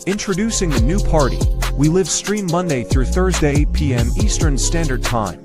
Introducing the new party. We live stream Monday through Thursday 8 p.m. Eastern Standard Time.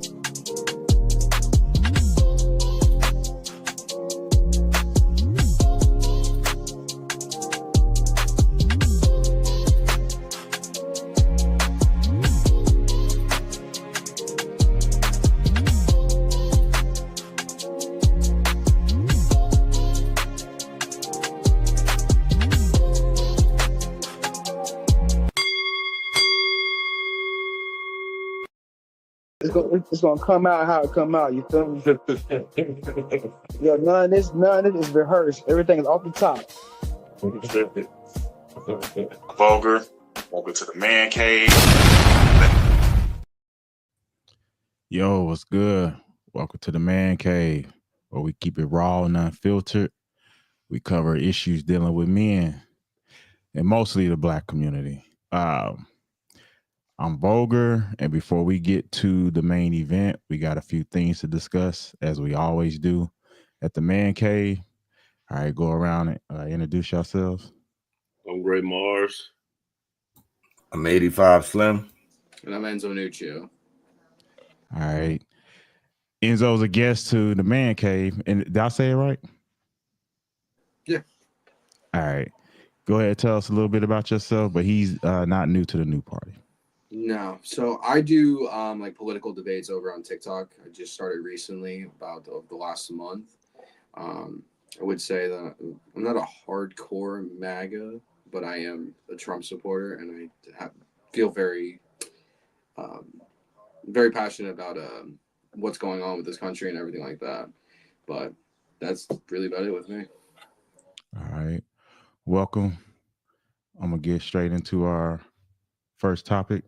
It's gonna come out how it come out. You feel me? Yo, none of this is rehearsed. Everything is off the top. Vulgar. Welcome to the man cave. Yo, what's good? Welcome to the man cave, where we keep it raw and unfiltered. We cover issues dealing with men and mostly the Black community. I'm Vulgar, and before we get to the main event, we got a few things to discuss, as we always do at the man cave. All right, go around and introduce yourselves. I'm Gray Mars. I'm 85 Slim. And I'm Enzo Nuccio. All right. Enzo's a guest to the man cave. And did I say it right? Yeah. All right. Go ahead and tell us a little bit about yourself, but he's not new to the new party. No. So I do like political debates over on TikTok. I just started recently, about the last month. I would say that I'm not a hardcore MAGA, but I am a Trump supporter, and I feel very, very passionate about what's going on with this country and everything like that. But that's really about it with me. All right. Welcome. I'm going to get straight into our first topic.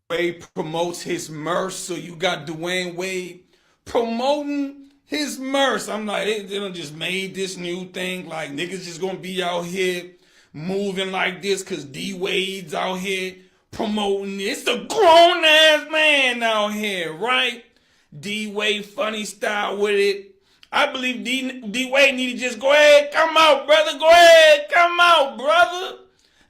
Wade promotes his merch, so you got Dwayne Wade promoting his merch. I'm like, they done just made this new thing, like niggas just gonna be out here moving like this because D Wade's out here promoting it. It's the grown ass man out here, right? D Wade funny style with it. I believe D Wade need to just go ahead, come out, brother. Go ahead, come out, brother.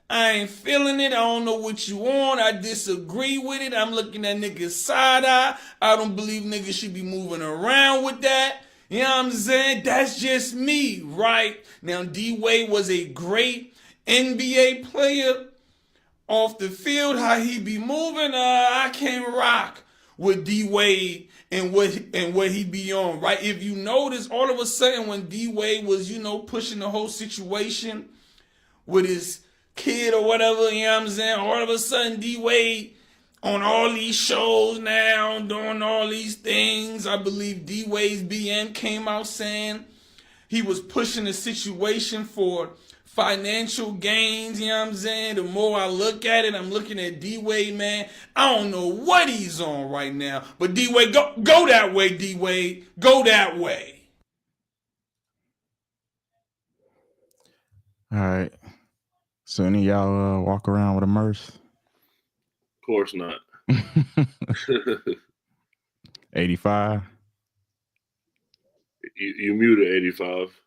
I ain't feeling it. I don't know what you want. I disagree with it. I'm looking at niggas side eye. I don't believe niggas should be moving around with that. You know what I'm saying? That's just me, right? Now, D Wade was a great NBA player off the field. How he be moving, I can't rock with D Wade and what he be on, right? If you notice, all of a sudden when D Wade was, pushing the whole situation with his kid or whatever, you know what I'm saying? All of a sudden, D Wade on all these shows now, doing all these things. I believe D Wade's BM came out saying he was pushing the situation for financial gains, you know what I'm saying? The more I look at it, I'm looking at D Wade, man. I don't know what he's on right now, but D Wade, go that way, D Wade. Go that way. All right. So any of y'all walk around with a merce? Of course not. 85? You muted 85.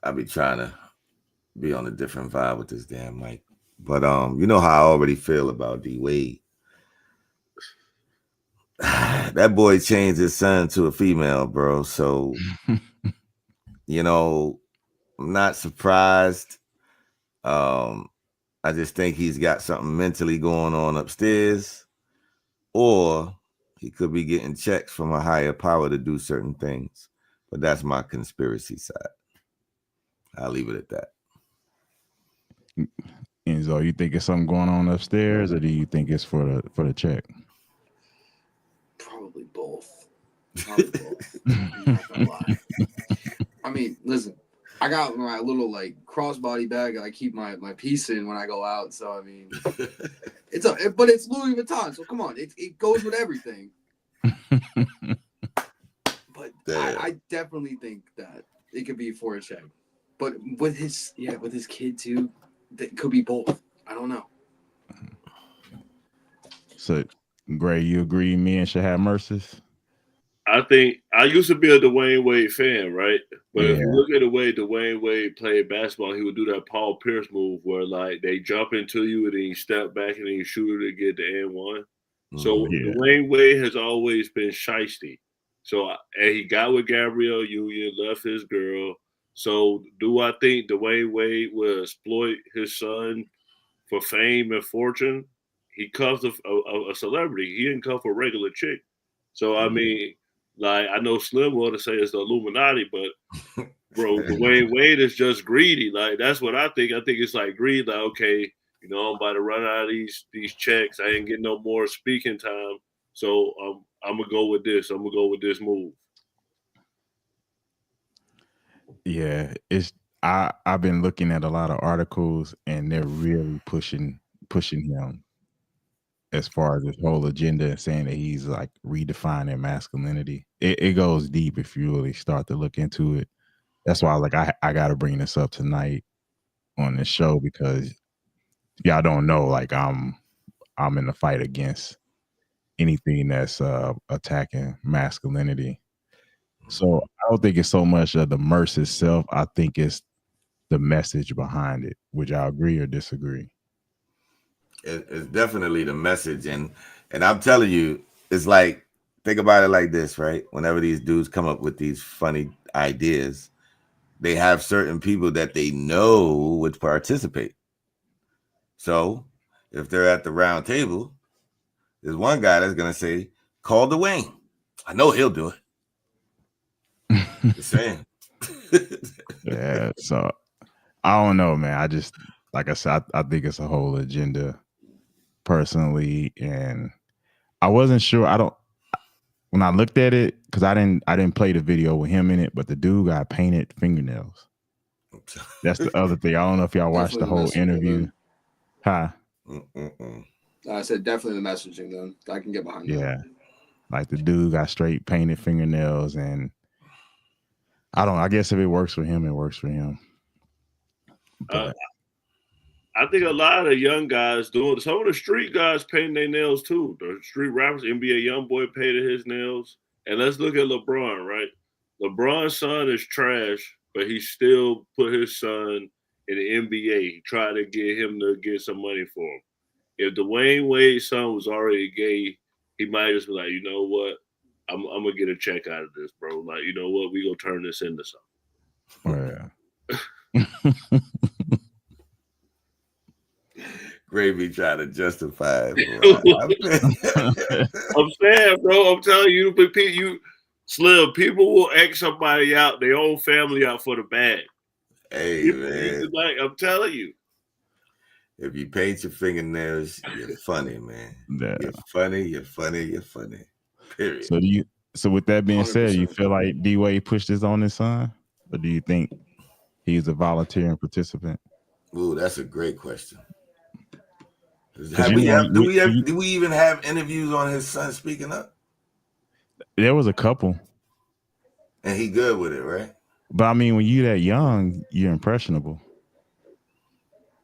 I be trying to be on a different vibe with this damn mic. But you know how I already feel about D Wade. That boy changed his son to a female, bro. So I'm not surprised. I just think he's got something mentally going on upstairs, or he could be getting checks from a higher power to do certain things. But that's my conspiracy side. I'll leave it at that. Enzo, you think it's something going on upstairs, or do you think it's for the check? Probably both. I'm not gonna lie. I mean, listen, I got my little crossbody bag. I keep my piece in when I go out. So I mean, but it's Louis Vuitton. So come on, it goes with everything. But I definitely think that it could be for a check. But with his kid too, that could be both. I don't know. So, Gray, you agree men should have mercies? I think I used to be a Dwayne Wade fan, right? But if Yeah. you look at the way Dwayne Wade played basketball, he would do that Paul Pierce move where like they jump into you and then you step back and then you shoot it to get the and one. So Yeah. Dwayne Wade has always been shiesty. So and he got with Gabrielle Union, left his girl. So do I think Dwayne Wade will exploit his son for fame and fortune? He cuffed a celebrity. He didn't cuff a regular chick. So I mean, like I know Slim want to say it's the Illuminati, but bro, Dwayne Wade is just greedy. Like that's what I think. I think it's like greed. Like okay, you know, I'm about to run out of these checks. I ain't getting no more speaking time. So I'm gonna go with this. I'm gonna go with this move. Yeah, I've been looking at a lot of articles and they're really pushing him as far as this whole agenda and saying that he's like redefining masculinity. It goes deep if you really start to look into it. That's why like I gotta bring this up tonight on this show because y'all don't know like I'm in the fight against anything that's attacking masculinity. So I don't think it's so much of the merce itself. I think it's the message behind it. Would y'all agree or disagree? It's definitely the message, and I'm telling you, it's like think about it like this, right? Whenever these dudes come up with these funny ideas, they have certain people that they know would participate. So if they're at the round table, there's one guy that's gonna say, "Call Dwayne. I know he'll do it." Just saying. Yeah. So I don't know, man. I just like I said, I think it's a whole agenda personally, and I wasn't sure. I don't when I looked at it because I didn't play the video with him in it, but the dude got painted fingernails. That's the other thing. I don't know if y'all watched the whole interview. Huh? I said definitely the messaging. Then I can get behind that. Yeah, like the dude got straight painted fingernails, and I don't. I guess if it works for him, it works for him. But I think a lot of young guys doing some of the street guys painting their nails too. The street rappers, NBA YoungBoy painted his nails. And let's look at LeBron, right? LeBron's son is trash, but he still put his son in the NBA. He tried to get him to get some money for him. If Dwayne Wade's son was already gay, he might just be like, you know what? I'm gonna get a check out of this, bro. Like, you know what? We gonna turn this into something. yeah. Gravy trying to justify it. I'm saying, bro. I'm telling you, Slim, people will X somebody out, their own family out for the bag. Hey, man. Like, I'm telling you. If you paint your fingernails, you're funny, man. Yeah. You're funny. Period. So with that being said, you 100%. feel like D-Wade pushed this on his son? Or do you think he's a volunteering participant? Ooh, that's a great question. Do we even have interviews on his son speaking up? There was a couple. And he good with it, right? But I mean, when you're that young, you're impressionable.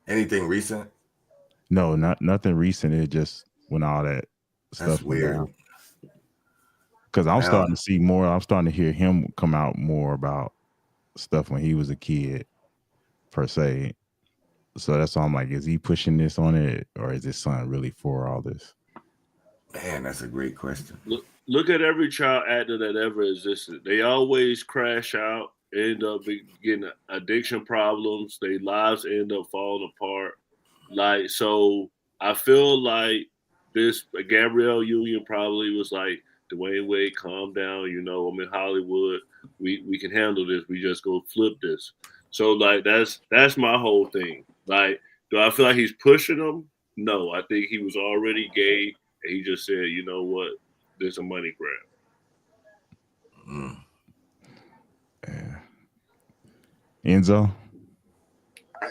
Anything recent? No, nothing recent. It just when all that stuff went down. Because I'm starting to see more. I'm starting to hear him come out more about stuff when he was a kid, per se. So that's why I'm like, is he pushing this on it, or is his son really for all this? Man, that's a great question. Look at every child actor that ever existed. They always crash out, end up getting addiction problems. Their lives end up falling apart. Like, so I feel like this Gabrielle Union probably was like, Dwayne Wade, calm down. You know, I'm in Hollywood. We can handle this. We just go flip this. So like that's my whole thing. Like, do I feel like he's pushing them? No, I think he was already gay, and he just said, you know what, there's a money grab. Yeah. Enzo?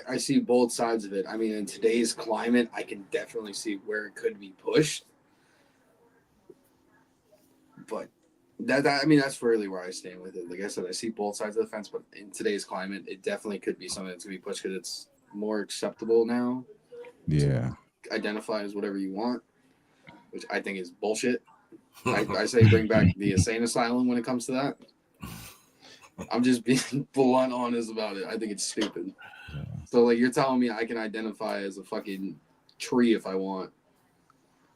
I see both sides of it. I mean, in today's climate, I can definitely see where it could be pushed. But that's really where I stand with it. Like I said, I see both sides of the fence, but in today's climate, it definitely could be something that's going to be pushed because it's more acceptable now. Yeah. Identify as whatever you want, which I think is bullshit. I say bring back the insane asylum when it comes to that. I'm just being blunt honest about it. I think it's stupid. So like you're telling me I can identify as a fucking tree if I want.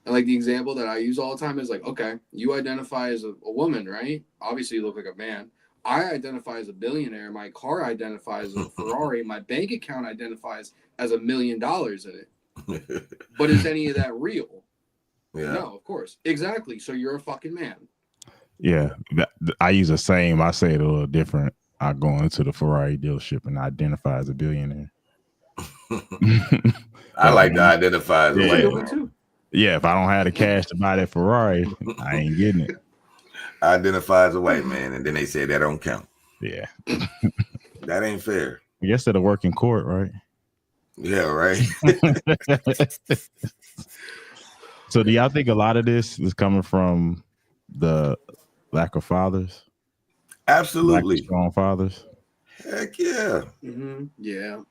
And like the example that I use all the time is like, okay, you identify as a woman, right? Obviously you look like a man. I identify as a billionaire. My car identifies as a Ferrari. My bank account identifies as $1 million in it. But is any of that real? Yeah. No, of course. Exactly. So you're a fucking man. Yeah, I use the same. I say it a little different. I go into the Ferrari dealership and identify as a billionaire. I like to identify as a Yeah. white man too. Yeah, if I don't have the cash to buy that Ferrari, I ain't getting it. I identify as a white man, and then they say that don't count. Yeah. That ain't fair. I guess it'll work in court, right? Yeah, right. So do y'all think a lot of this is coming from the lack of fathers? Absolutely. Lack of strong fathers? Heck yeah. Mm-hmm. Yeah.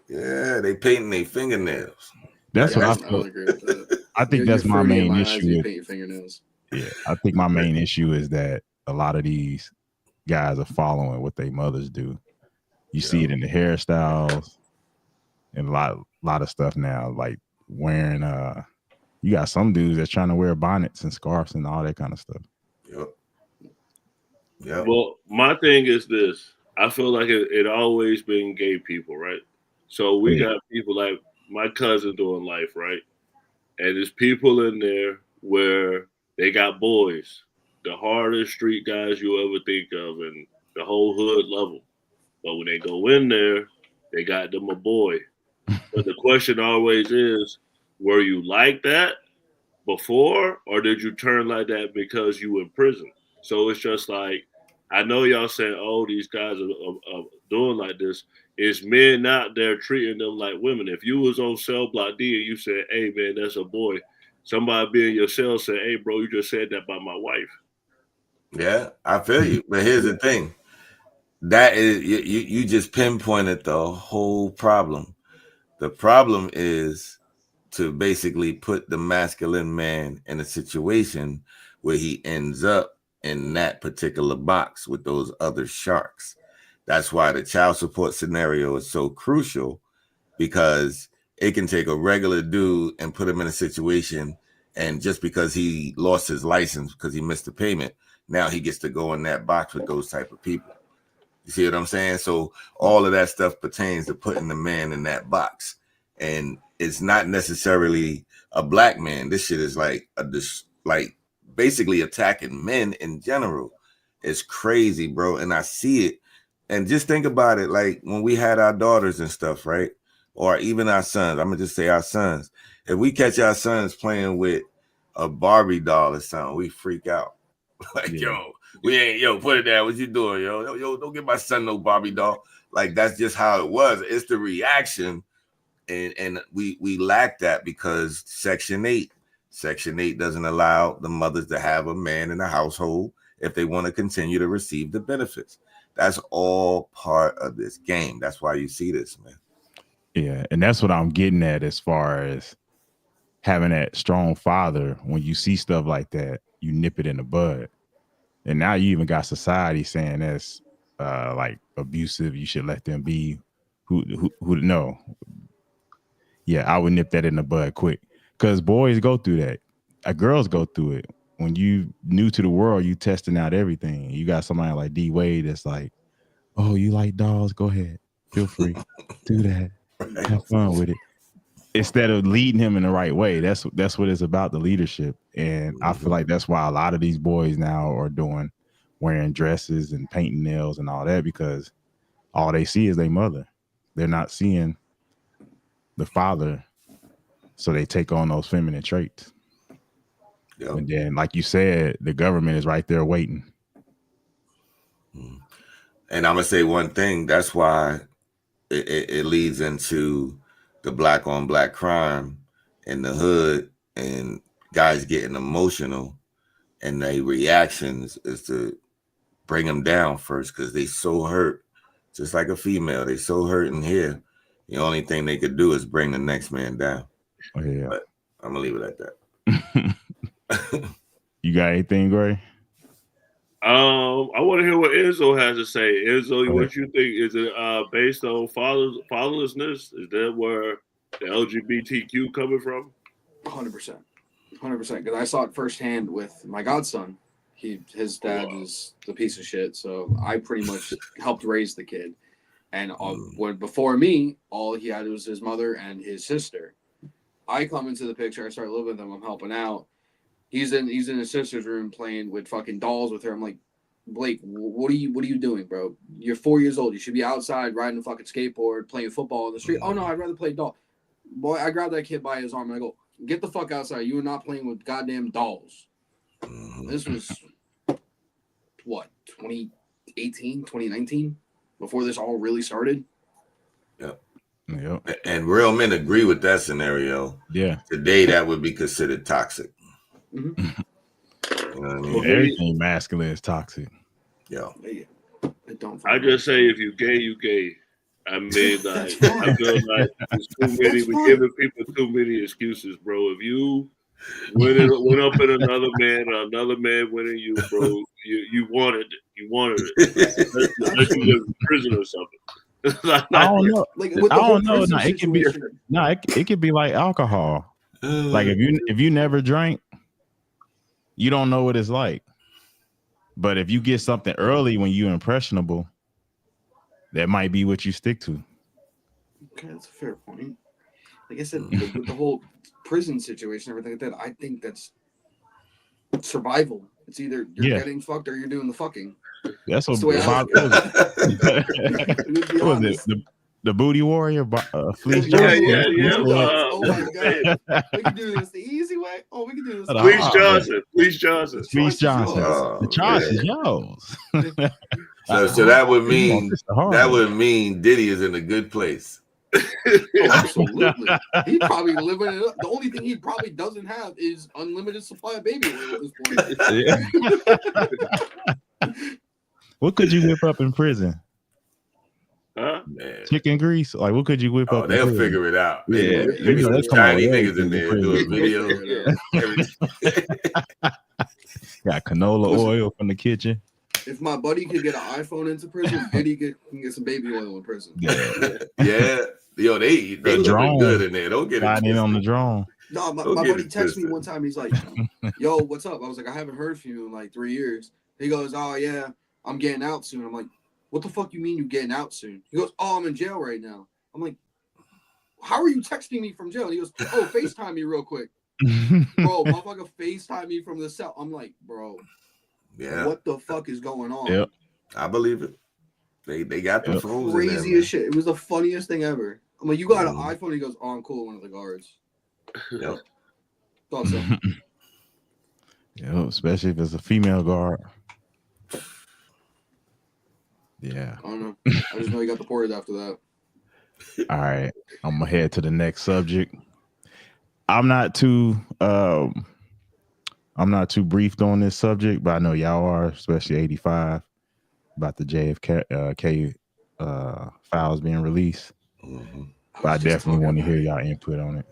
Yeah, they painting their fingernails. That's what I I feel. don't agree with that. I think that's my fruity in main my eyes, issue. you paint your fingernails. Yeah, I think my main issue is that a lot of these guys are following what their mothers do. You see it in the hairstyles and a lot of stuff now, like wearing you got some dudes that's trying to wear bonnets and scarves and all that kind of stuff. Yep. Yep. Well, my thing is this. I feel like it always been gay people, right? So we got people like my cousin doing life, right? And there's people in there where they got boys, the hardest street guys you ever think of, and the whole hood level. But when they go in there, they got them a boy. But the question always is, were you like that before, or did you turn like that because you were in prison? So it's just like, I know y'all saying, oh, these guys are doing like this. It's men out there treating them like women. If you was on cell block D and you said, hey, man, that's a boy, somebody being your cell said, hey, bro, you just said that about my wife. Yeah, I feel you. But here's the thing. That is, you just pinpointed the whole problem. The problem is to basically put the masculine man in a situation where he ends up in that particular box with those other sharks. That's why the child support scenario is so crucial, because it can take a regular dude and put him in a situation, and just because he lost his license because he missed the payment, now he gets to go in that box with those type of people. You see what I'm saying? So all of that stuff pertains to putting the man in that box. And it's not necessarily a black man. This shit is like basically attacking men in general. It's crazy, bro. And I see it. And just think about it, like when we had our daughters and stuff, right? Or even our sons. I'm gonna just say our sons. If we catch our sons playing with a Barbie doll or something, we freak out. Like, yo, put it down. What you doing, yo? Yo, don't give my son no Barbie doll. Like, that's just how it was. It's the reaction. And we lack that because Section 8 doesn't allow the mothers to have a man in the household if they want to continue to receive the benefits. That's all part of this game. That's why you see this, man. Yeah, and that's what I'm getting at as far as having that strong father. When you see stuff like that, you nip it in the bud. And now you even got society saying that's like abusive. You should let them be. Who no. Yeah, I would nip that in the bud quick, because boys go through that. Girls go through it. When you new to the world, you testing out everything. You got somebody like D Wade that's like, oh, you like dolls? Go ahead. Feel free. Do that. Have fun with it. Instead of leading him in the right way. That's what it's about, the leadership. And I feel like that's why a lot of these boys now are wearing dresses and painting nails and all that, because all they see is their mother. They're not seeing the father, so they take on those feminine traits. Yep. And then, like you said, the government is right there waiting. And I'm gonna say one thing. That's why it leads into the black on black crime in the hood, and guys getting emotional, and their reactions is to bring them down first, because they so hurt, just like a female. They so hurt in here. The only thing they could do is bring the next man down. Oh, yeah. But I'm gonna leave it at that. You got anything, Gray? I want to hear what Enzo has to say. Enzo, Okay. what you think? Is it based on fatherlessness? Is that where the LGBTQ coming from? 100%. 100%. Because I saw it firsthand with my godson. His dad is the piece of shit. So I pretty much helped raise the kid. And when before me, all he had was his mother and his sister. I come into the picture. I start living with him. I'm helping out. He's in his sister's room playing with fucking dolls with her. I'm like, Blake, what are you doing, bro? You're 4 years old. You should be outside riding a fucking skateboard, playing football in the street. Oh no, I'd rather play doll. Boy, I grabbed that kid by his arm and I go, get the fuck outside. You are not playing with goddamn dolls. This was what, 2018, 2019? Before this all really started? Yep. Yep. And real men agree with that scenario. Yeah. Today, that would be considered toxic. Mm-hmm. You know what I mean? Everything masculine is toxic. Yeah. I just say if you gay, you gay. I mean, like, I feel like there's too many. We're giving people too many excuses, bro. If you went up in another man went in you, bro, you wanted it. You wanted it. Unless you live in prison or something. I don't know. Like, I don't know. No, it can be. No, it could be like alcohol. Like if you never drank, you don't know what it's like. But if you get something early when you're impressionable, that might be what you stick to. Okay, that's a fair point. Like I said, with the whole prison situation, everything like that, I think that's survival. It's either you're getting fucked or you're doing the fucking. That's what Bob was it? The Booty Warrior, Fleece Johnson. Yeah. Oh my god, we can do this the easy way. Oh, we can do this. Fleece Johnson. The choice is yours. So that would mean Diddy is in a good place. Oh, absolutely. He probably living it up. The only thing he probably doesn't have is unlimited supply of baby oil at this point. What could you whip up in prison? Huh? Chicken grease? Like, what could you whip up? They'll figure it out. Yeah, there's tiny niggas in there doing video. Got canola oil from the kitchen. If my buddy could get an iPhone into prison, Diddy can get some baby oil in prison. Yeah. Yo, they drone good in there. Don't get it in on the drone. No, my buddy texted me one time. He's like, yo, what's up? I was like, I haven't heard from you in like 3 years. He goes, oh, yeah, I'm getting out soon. I'm like, what the fuck you mean you getting out soon? He goes, oh, I'm in jail right now. I'm like, how are you texting me from jail? And he goes, oh, FaceTime me real quick. Bro, motherfucker FaceTime me from the cell. I'm like, bro, what the fuck is going on? Yep. I believe it. They got the phones crazy as shit. It was the funniest thing ever. I'm like, you got an iPhone? He goes, oh, I'm cool, one of the guards. Yep. Thought so. Especially if it's a female guard. Yeah. I don't know. I just know he got deported after that. All right. I'm gonna head to the next subject. I'm not too briefed on this subject, but I know y'all are, especially 85, about the JFK files being released. Mm-hmm. But I definitely want to hear y'all input on it.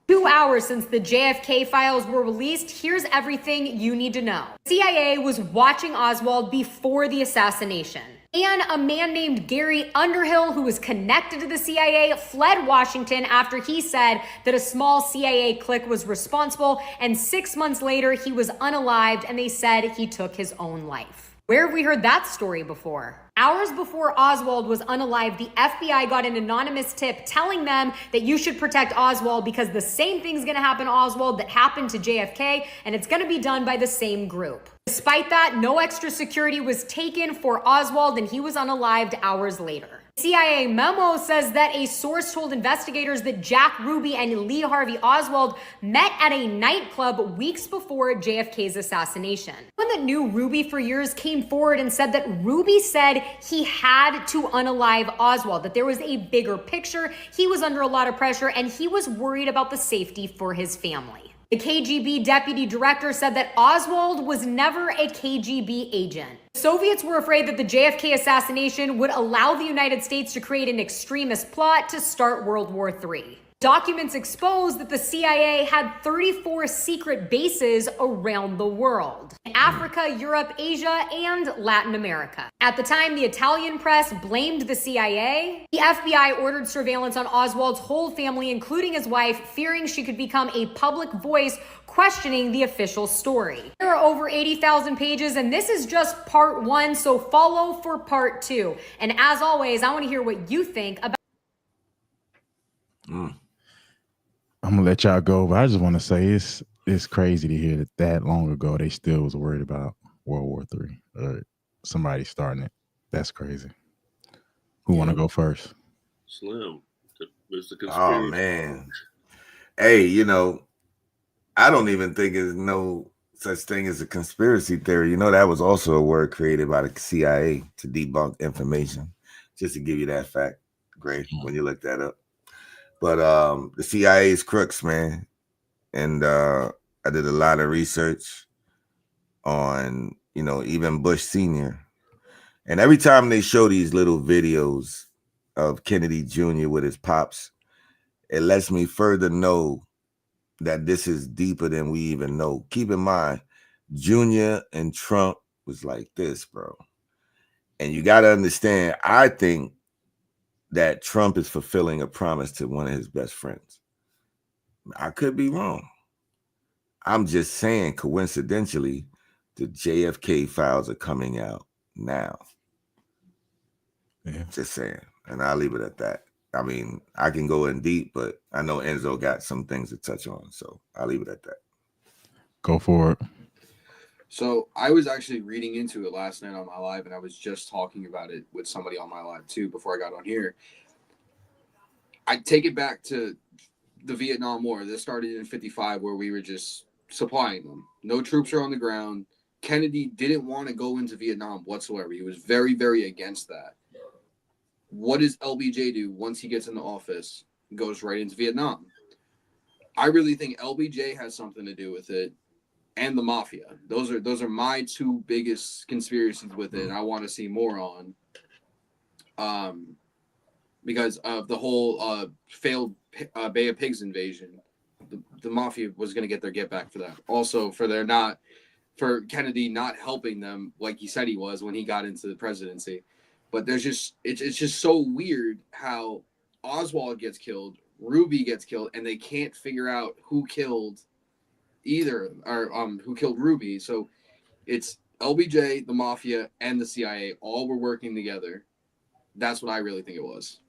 2 hours since the JFK files were released, here's everything you need to know. CIA was watching Oswald before the assassination. And a man named Gary Underhill, who was connected to the CIA, fled Washington after he said that a small CIA clique was responsible, and 6 months later, he was unalived, and they said he took his own life. Where have we heard that story before? Hours before Oswald was unalived, the FBI got an anonymous tip telling them that you should protect Oswald because the same thing's gonna happen to Oswald that happened to JFK, and it's gonna be done by the same group. Despite that, no extra security was taken for Oswald, and he was unalived hours later. CIA memo says that a source told investigators that Jack Ruby and Lee Harvey Oswald met at a nightclub weeks before JFK's assassination. One that knew Ruby for years came forward and said that Ruby said he had to unalive Oswald, that there was a bigger picture, he was under a lot of pressure, and he was worried about the safety for his family. The KGB deputy director said that Oswald was never a KGB agent. The Soviets were afraid that the JFK assassination would allow the United States to create an extremist plot to start World War III. Documents expose that the CIA had 34 secret bases around the world in Africa, Europe, Asia, and Latin America. At the time, the Italian press blamed the CIA. The FBI ordered surveillance on Oswald's whole family, including his wife, fearing she could become a public voice questioning the official story. There are over 80,000 pages, and this is just part 1, so follow for part 2. And as always, I want to hear what you think about. I'm gonna let y'all go, but I just want to say it's crazy to hear that long ago they still was worried about World War III or somebody starting it. That's crazy. Who want to go first? Slim, Mr. Conspiracy. Oh man, hey, you know, I don't even think there's no such thing as a conspiracy theory. You know, that was also a word created by the CIA to debunk information. Just to give you that fact, Gray, when you look that up. But the CIA is crooks, man. And I did a lot of research on, you know, even Bush Sr. And every time they show these little videos of Kennedy Jr. with his pops, it lets me further know that this is deeper than we even know. Keep in mind, Jr. and Trump was like this, bro. And you got to understand, I think that Trump is fulfilling a promise to one of his best friends. I could be wrong. I'm just saying, coincidentally, the JFK files are coming out now. Yeah. Just saying. And I'll leave it at that. I mean, I can go in deep, but I know Enzo got some things to touch on, so I'll leave it at that. Go for it. So I was actually reading into it last night on my live, and I was just talking about it with somebody on my live too before I got on here. I take it back to the Vietnam War. This started in 1955, where we were just supplying them. No troops are on the ground. Kennedy didn't want to go into Vietnam whatsoever. He was very, very against that. What does LBJ do once he gets into office? Goes right into Vietnam. I really think LBJ has something to do with it. And the mafia. Those are my two biggest conspiracies with it, and I want to see more on. Because of the whole failed Bay of Pigs invasion, the mafia was going to get their get back for that. Also, for Kennedy not helping them like he said he was when he got into the presidency. But it's just so weird how Oswald gets killed, Ruby gets killed, and they can't figure out who killed either, or who killed Ruby. So it's LBJ, the mafia, and the CIA all were working together. That's what I really think it was.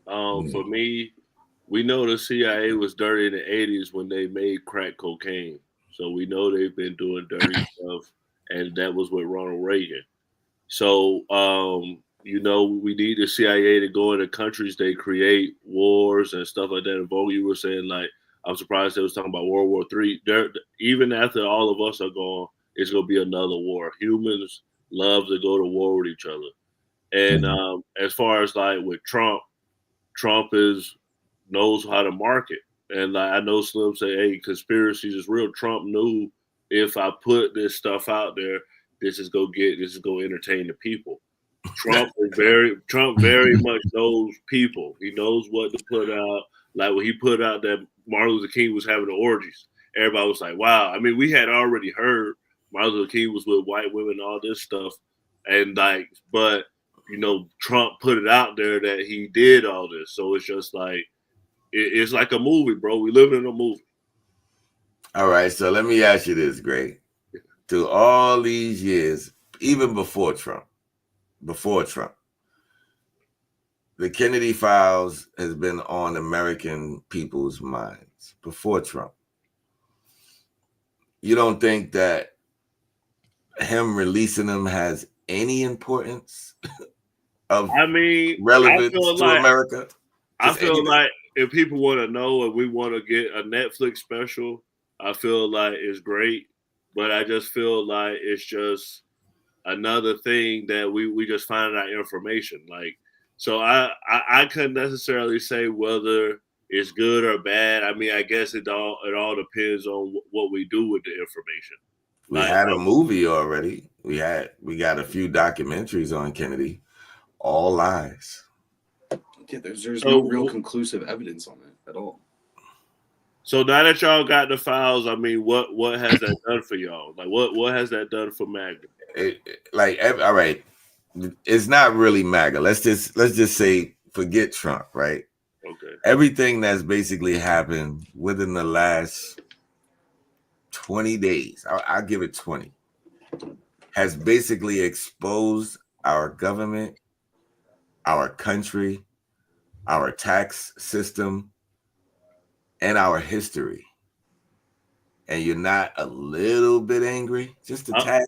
For me, we know the CIA was dirty in the 80s when they made crack cocaine. So we know they've been doing dirty stuff, and that was with Ronald Reagan. So, you know, we need the CIA to go into countries they create wars and stuff like that. And Vogel, you were saying, like, I'm surprised they was talking about World War III. Even after all of us are gone, it's going to be another war. Humans love to go to war with each other. And as far as like with Trump knows how to market. And like I know Slim say, hey, conspiracies is real. Trump knew if I put this stuff out there, this is going to entertain the people. Trump very much knows people. He knows what to put out. Like when he put out that Martin Luther King was having the orgies, everybody was like, wow. I mean, we had already heard Martin Luther King was with white women, all this stuff. And like, but, you know, Trump put it out there that he did all this. So it's just like, it's like a movie, bro. We live in a movie. All right. So let me ask you this, Greg. Through all these years, even before Trump, the Kennedy files has been on American people's minds before Trump. You don't think that him releasing them has any importance relevance to America? I feel like if people want to know and we want to get a Netflix special, I feel like it's great. But I just feel like it's just another thing that we just find out information. Like, so I couldn't necessarily say whether it's good or bad. I mean, I guess it all depends on what we do with the information. We had a movie already. We got a few documentaries on Kennedy, all lies. Yeah, there's no real conclusive evidence on it at all. So now that y'all got the files, I mean, what has that done for y'all? Like, what has that done for MAGA? All right, it's not really MAGA. Let's just say forget Trump, right? Okay. Everything that's basically happened within the last 20 days, I'll give it 20, has basically exposed our government, our country, our tax system, and our history. And you're not a little bit angry, just a tad?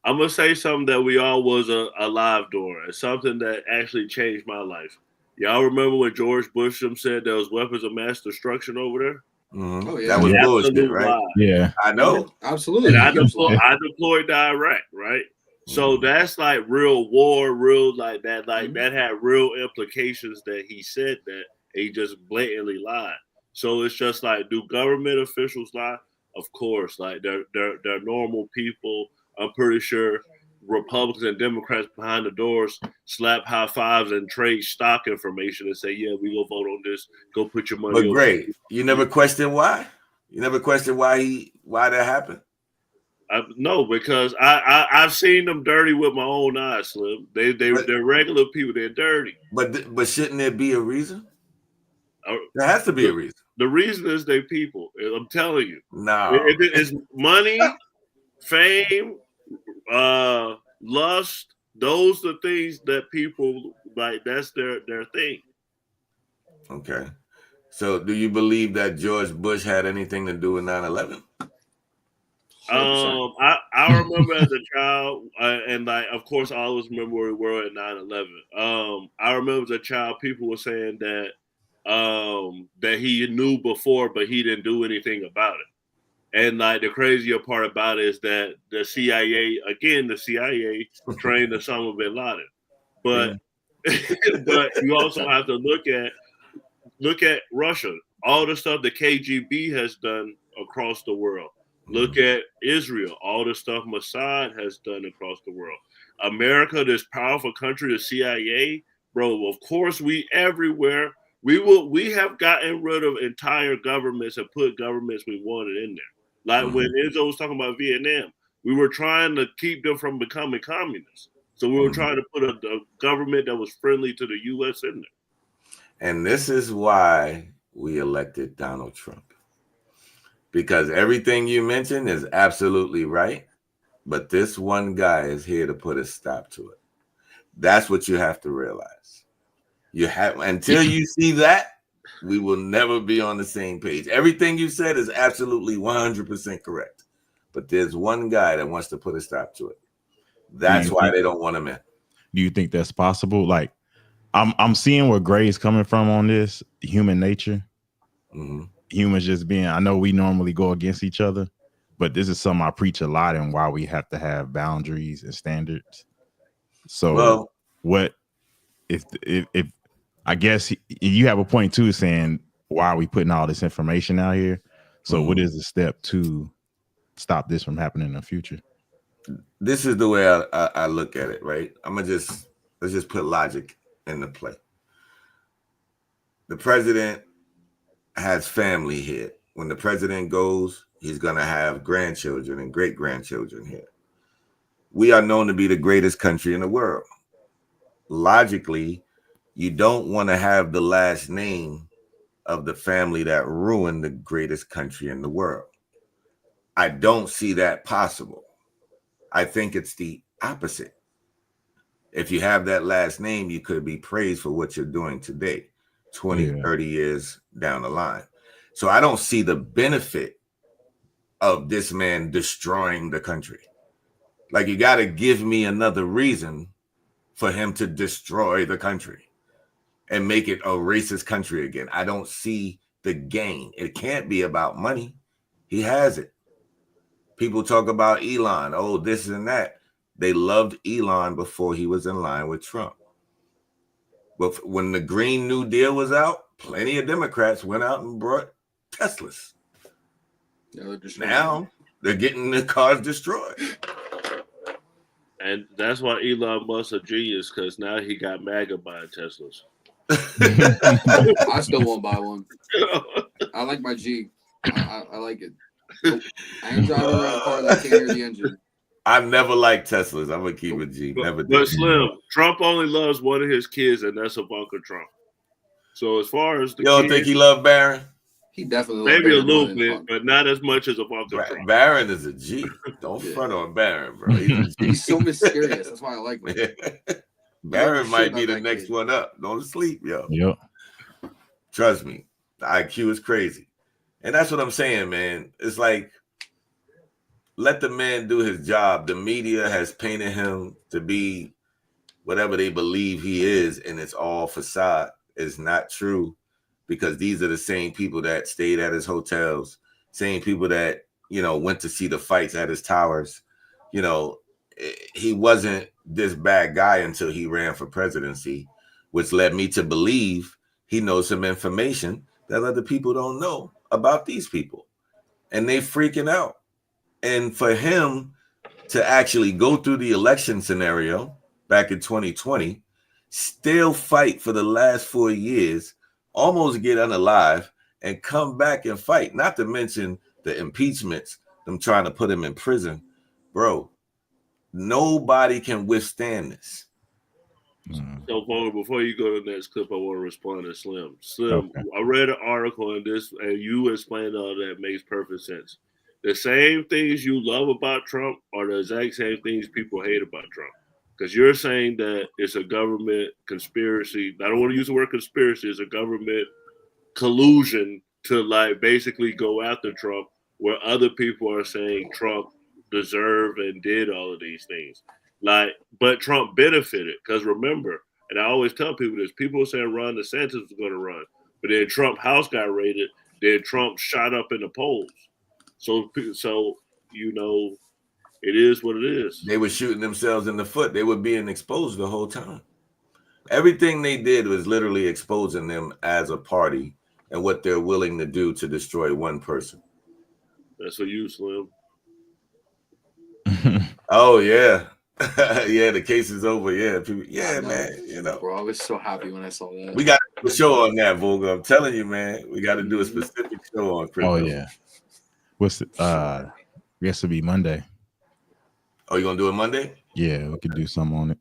I'm gonna say something that we all was alive during, something that actually changed my life. Y'all remember when George Bush said there was weapons of mass destruction over there? Mm-hmm. Oh, yeah. That was bullshit, right? Lie. Yeah, I know. Absolutely. And I deployed to Iraq, right? So that's like real war, real like that, that had real implications that he said that, and he just blatantly lied. So it's just like, do government officials lie? Of course, like they're normal people. I'm pretty sure Republicans and Democrats behind the doors slap high fives and trade stock information and say, yeah, we go vote on this. Go put your money. But great, you never question why? You never question why that happened? No, because I've seen them dirty with my own eyes, Slim. They're regular people. They're dirty. But shouldn't there be a reason? There has to be a reason. The reason is they people. I'm telling you. No, it's money, fame, lust. Those are things that people like. That's their thing. Okay. So, do you believe that George Bush had anything to do with 9/11? I remember as a child, and like, of course, I always remember where we were at 9/11. I remember as a child, people were saying that that he knew before, but he didn't do anything about it. And like the crazier part about it is that the CIA trained Osama bin Laden, but but you also have to look at Russia, all the stuff the KGB has done across the world. Look at Israel, all the stuff Mossad has done across the world. America, this powerful country, the CIA, bro. Of course, we everywhere. We have gotten rid of entire governments and put governments we wanted in there. Like when Enzo was talking about Vietnam, we were trying to keep them from becoming communists. So we were trying to put a government that was friendly to the U.S. in there. And this is why we elected Donald Trump. Because everything you mentioned is absolutely right, but this one guy is here to put a stop to it. That's what you have to realize. You have until you see that, we will never be on the same page. Everything you said is absolutely 100% correct, but there's one guy that wants to put a stop to it. That's why they don't want him in. Do you think that's possible? Like, I'm seeing where Gray's coming from on this human nature. Mm-hmm. Humans just being, I know we normally go against each other, but this is something I preach a lot and why we have to have boundaries and standards. So what if I guess you have a point too, saying why are we putting all this information out here? So what is the step to stop this from happening in the future? This is the way I look at it, right? Let's just put logic into play. The president has family here. When the president goes, he's going to have grandchildren and great-grandchildren here. We are known to be the greatest country in the world. Logically, you don't want to have the last name of the family that ruined the greatest country in the world. I don't see that possible. I think it's the opposite. If you have that last name, you could be praised for what you're doing today, 20, 30 years down the line. So I don't see the benefit of this man destroying the country. Like, you got to give me another reason for him to destroy the country and make it a racist country again. I don't see the gain. It can't be about money. He has it. People talk about Elon, oh, this and that. They loved Elon before he was in line with Trump. But when the Green New Deal was out, plenty of Democrats went out and brought Teslas. Now they're getting the cars destroyed. And that's why Elon Musk's a genius, because now he got MAGA buying Teslas. I still won't buy one. I like my G. I like it. I ain't driving around a car that can't hear the engine. I've never liked Teslas. I'm gonna keep it G. Never did. But Slim, Trump only loves one of his kids, and that's Ivanka Trump. So as far as the you don't kids, think he loved Barron? He definitely maybe a loved Barron little bit, but not as much as Ivanka Trump. Barron is a G. Don't front on Barron, bro. He's so mysterious. That's why I like him. Barron might be the next one up. Don't sleep, yo. Yep. Trust me, the IQ is crazy. And that's what I'm saying, man. It's like, let the man do his job. The media has painted him to be whatever they believe he is, and it's all facade. It's not true, because these are the same people that stayed at his hotels, same people that, you know, went to see the fights at his towers. You know, he wasn't this bad guy until he ran for presidency, which led me to believe he knows some information that other people don't know about these people, and they freaking out. And for him to actually go through the election scenario back in 2020, still fight for the last 4 years, almost get unalive, and come back and fight, not to mention the impeachments, them trying to put him in prison. Bro, nobody can withstand this. So, before you go to the next clip, I want to respond to Slim. Slim, Okay. I read an article in this, and you explained all that makes perfect sense. The same things you love about Trump are the exact same things people hate about Trump. Because you're saying that it's a government conspiracy. I don't want to use the word conspiracy. It's a government collusion to like basically go after Trump, where other people are saying Trump deserved and did all of these things. Like, but Trump benefited, because remember, and I always tell people this, people were saying Ron DeSantis was going to run, but then Trump house got raided, then Trump shot up in the polls. So you know, it is what it is. They were shooting themselves in the foot. They were being exposed the whole time. Everything they did was literally exposing them as a party and what they're willing to do to destroy one person. That's for you, Slim. Oh, yeah. Yeah, the case is over. Yeah, people, yeah, man. You know, bro, I was so happy when I saw that. We got to do a show on that, Volga. I'm telling you, man. We got to do a specific show on crypto. Oh yeah. What's I guess it'll be Monday. Oh, you gonna do it Monday? Yeah, we could do something on it.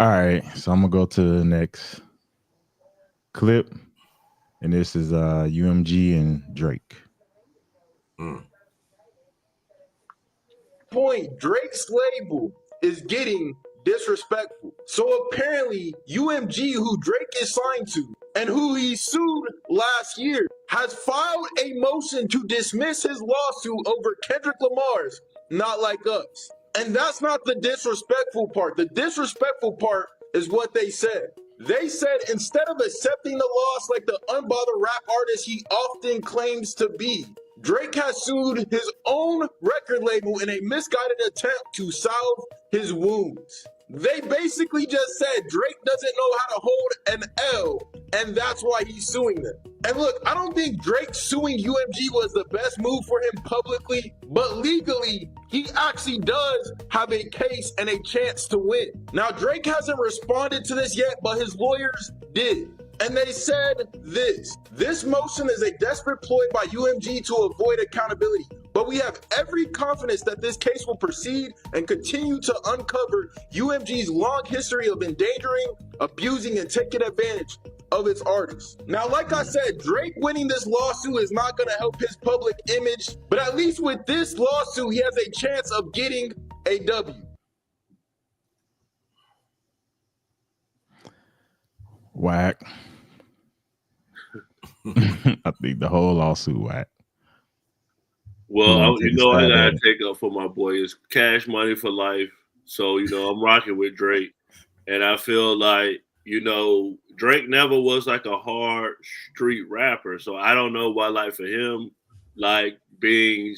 All right, so I'm gonna go to the next clip, and this is UMG and Drake. Point, Drake's label is getting disrespectful. So apparently UMG, who Drake is signed to and who he sued last year, has filed a motion to dismiss his lawsuit over Kendrick Lamar's Not Like Us. And that's not the disrespectful part. The disrespectful part is what they said. They said instead of accepting the loss like the unbothered rap artist he often claims to be, Drake has sued his own record label in a misguided attempt to salve his wounds. They basically just said Drake doesn't know how to hold an L, and that's why he's suing them. And look, I don't think Drake suing UMG was the best move for him publicly, but legally, he actually does have a case and a chance to win. Now, Drake hasn't responded to this yet, but his lawyers did. And they said this motion is a desperate ploy by UMG to avoid accountability. But we have every confidence that this case will proceed and continue to uncover UMG's long history of endangering, abusing, and taking advantage of its artists. Now, like I said, Drake winning this lawsuit is not going to help his public image, but at least with this lawsuit, he has a chance of getting a W. Whack. I think the whole lawsuit whack. Well, I gotta take up for my boy. It's Cash Money for life. So, I'm rocking with Drake. And I feel like, Drake never was like a hard street rapper. So I don't know why, like, for him, like suing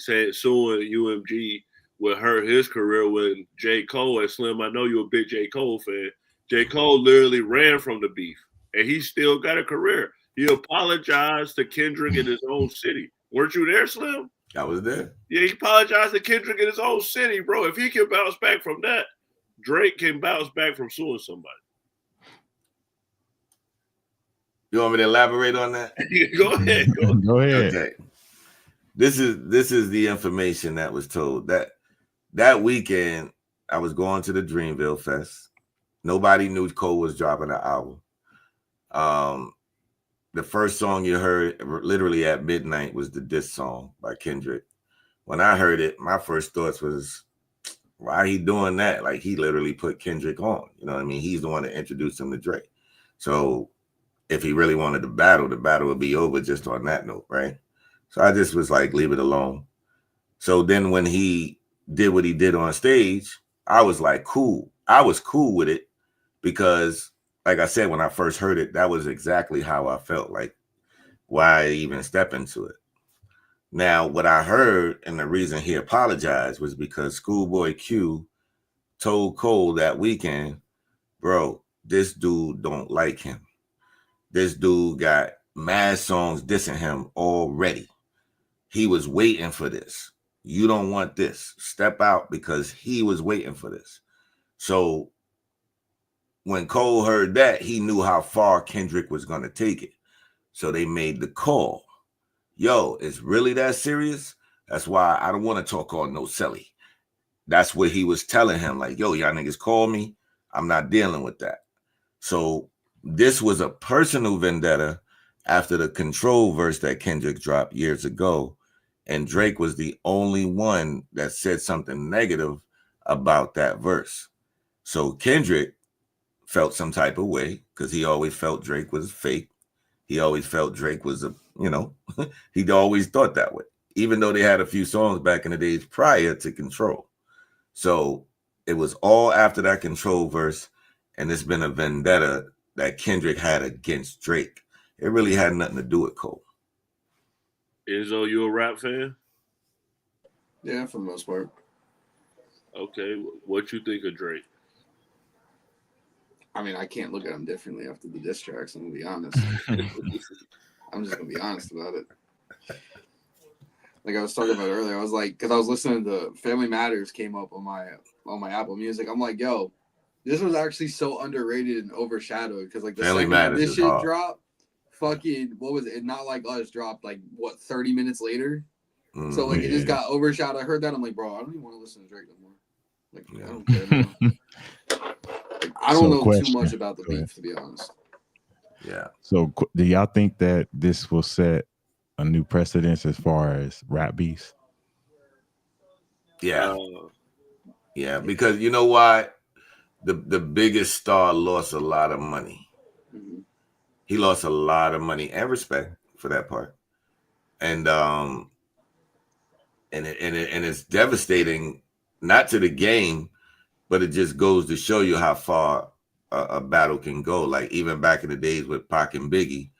UMG would hurt his career when J. Cole and Slim, I know you're a big J. Cole fan. J. Cole literally ran from the beef and he still got a career. He apologized to Kendrick in his own city. Weren't you there, Slim? I was there. Yeah, he apologized to Kendrick in his own city, bro. If he can bounce back from that, Drake can bounce back from suing somebody. You want me to elaborate on that? Go ahead. Go ahead. Okay. This is the information that was told. That weekend, I was going to the Dreamville Fest. Nobody knew Cole was dropping an album. The first song you heard literally at midnight was the diss song by Kendrick. When I heard it, my first thoughts was, why he doing that? Like, he literally put Kendrick on. You know what I mean? He's the one that introduced him to Drake. So if he really wanted the battle would be over just on that note, right? So I just was like, leave it alone. So then when he did what he did on stage, I was like, cool. I was cool with it because, like I said, when I first heard it, that was exactly how I felt. Like, why even step into it? Now, what I heard and the reason he apologized was because Schoolboy Q told Cole that weekend, bro, this dude don't like him. This dude got mad songs dissing him already. He was waiting for this. You don't want this. Step out, because he was waiting for this. So when Cole heard that, he knew how far Kendrick was going to take it. So they made the call. Yo, it's really that serious? That's why I don't want to talk on no celly. That's what he was telling him. Like, yo, y'all niggas call me. I'm not dealing with that. So this was a personal vendetta after the Control verse that Kendrick dropped years ago. And Drake was the only one that said something negative about that verse. So Kendrick felt some type of way because he always felt Drake was fake. He always felt Drake was he'd always thought that way, even though they had a few songs back in the days prior to Control. So it was all after that Control verse, and it's been a vendetta that Kendrick had against Drake. It really had nothing to do with Cole. Enzo, you a rap fan? Yeah, for the most part. Okay, what you think of Drake? I mean, I can't look at him differently after the diss tracks. I'm gonna be honest. I'm just gonna be honest about it. Like I was talking about earlier, I was like, because I was listening to Family Matters came up on my Apple Music. I'm like, yo, this was actually so underrated and overshadowed because like the Family second Matters this is shit hard. dropped, fucking what was it? Not Like Us dropped like what 30 minutes later. So like it just got overshadowed. I heard that, I'm like, bro, I don't even want to listen to Drake no more. Like I don't care anymore. Like, I don't know too much about the beef, to be honest. Yeah. So do y'all think that this will set a new precedence as far as rap beefs? Yeah. Yeah, because you know why? The biggest star lost a lot of money. Mm-hmm. He lost a lot of money and respect for that part. And it's devastating, not to the game, but it just goes to show you how far a battle can go. Like even back in the days with Pac and Biggie,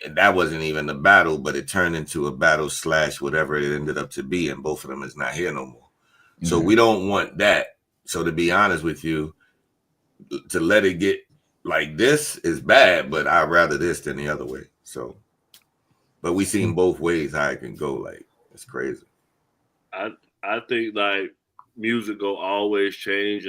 that wasn't even a battle, but it turned into a battle / whatever it ended up to be, and both of them is not here no more. So we don't want that. So to be honest with you, to let it get like this is bad, but I'd rather this than the other way. So, but we seen both ways how it can go. Like it's crazy. I think like music will always change.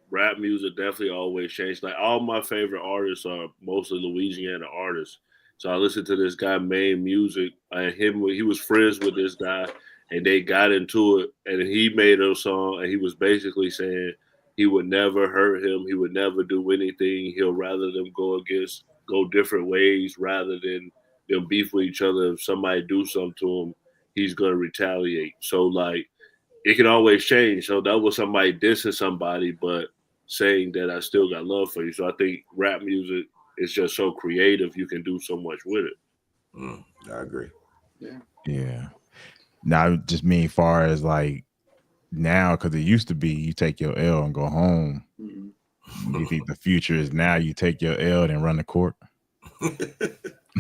Rap music definitely always change. Like all my favorite artists are mostly Louisiana artists. So I listened to this guy made music, and he was friends with this guy, and they got into it, and he made a song, and he was basically saying he would never hurt him, he would never do anything. He'll rather them go different ways rather than them beef with each other. If somebody do something to him, he's gonna retaliate. So like it can always change. So that was somebody dissing somebody, but saying that I still got love for you. So I think rap music is just so creative. You can do so much with it. I agree. Yeah. Now, just mean far as like now, because it used to be you take your L and go home. You think the future is now you take your L and run the court?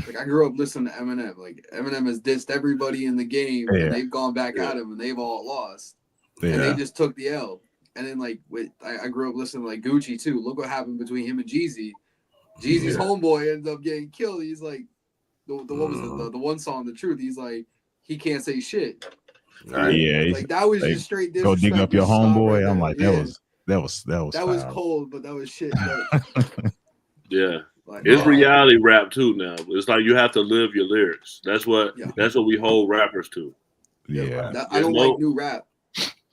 Like I grew up listening to Eminem. Like Eminem has dissed everybody in the game, and they've gone back at him, and they've all lost, and they just took the L. And then like I grew up listening to like Gucci too. Look what happened between him and Jeezy. Jeezy's homeboy ended up getting killed. He's like what was it? The one song, The Truth. He's like he can't say shit. Yeah, like that was just straight disrespect. Go dig up your homeboy. I'm like that was cold, but that was shit. Yeah. But It's reality rap too now. It's like you have to live your lyrics. That's what we hold rappers to. Yeah. I don't like new rap.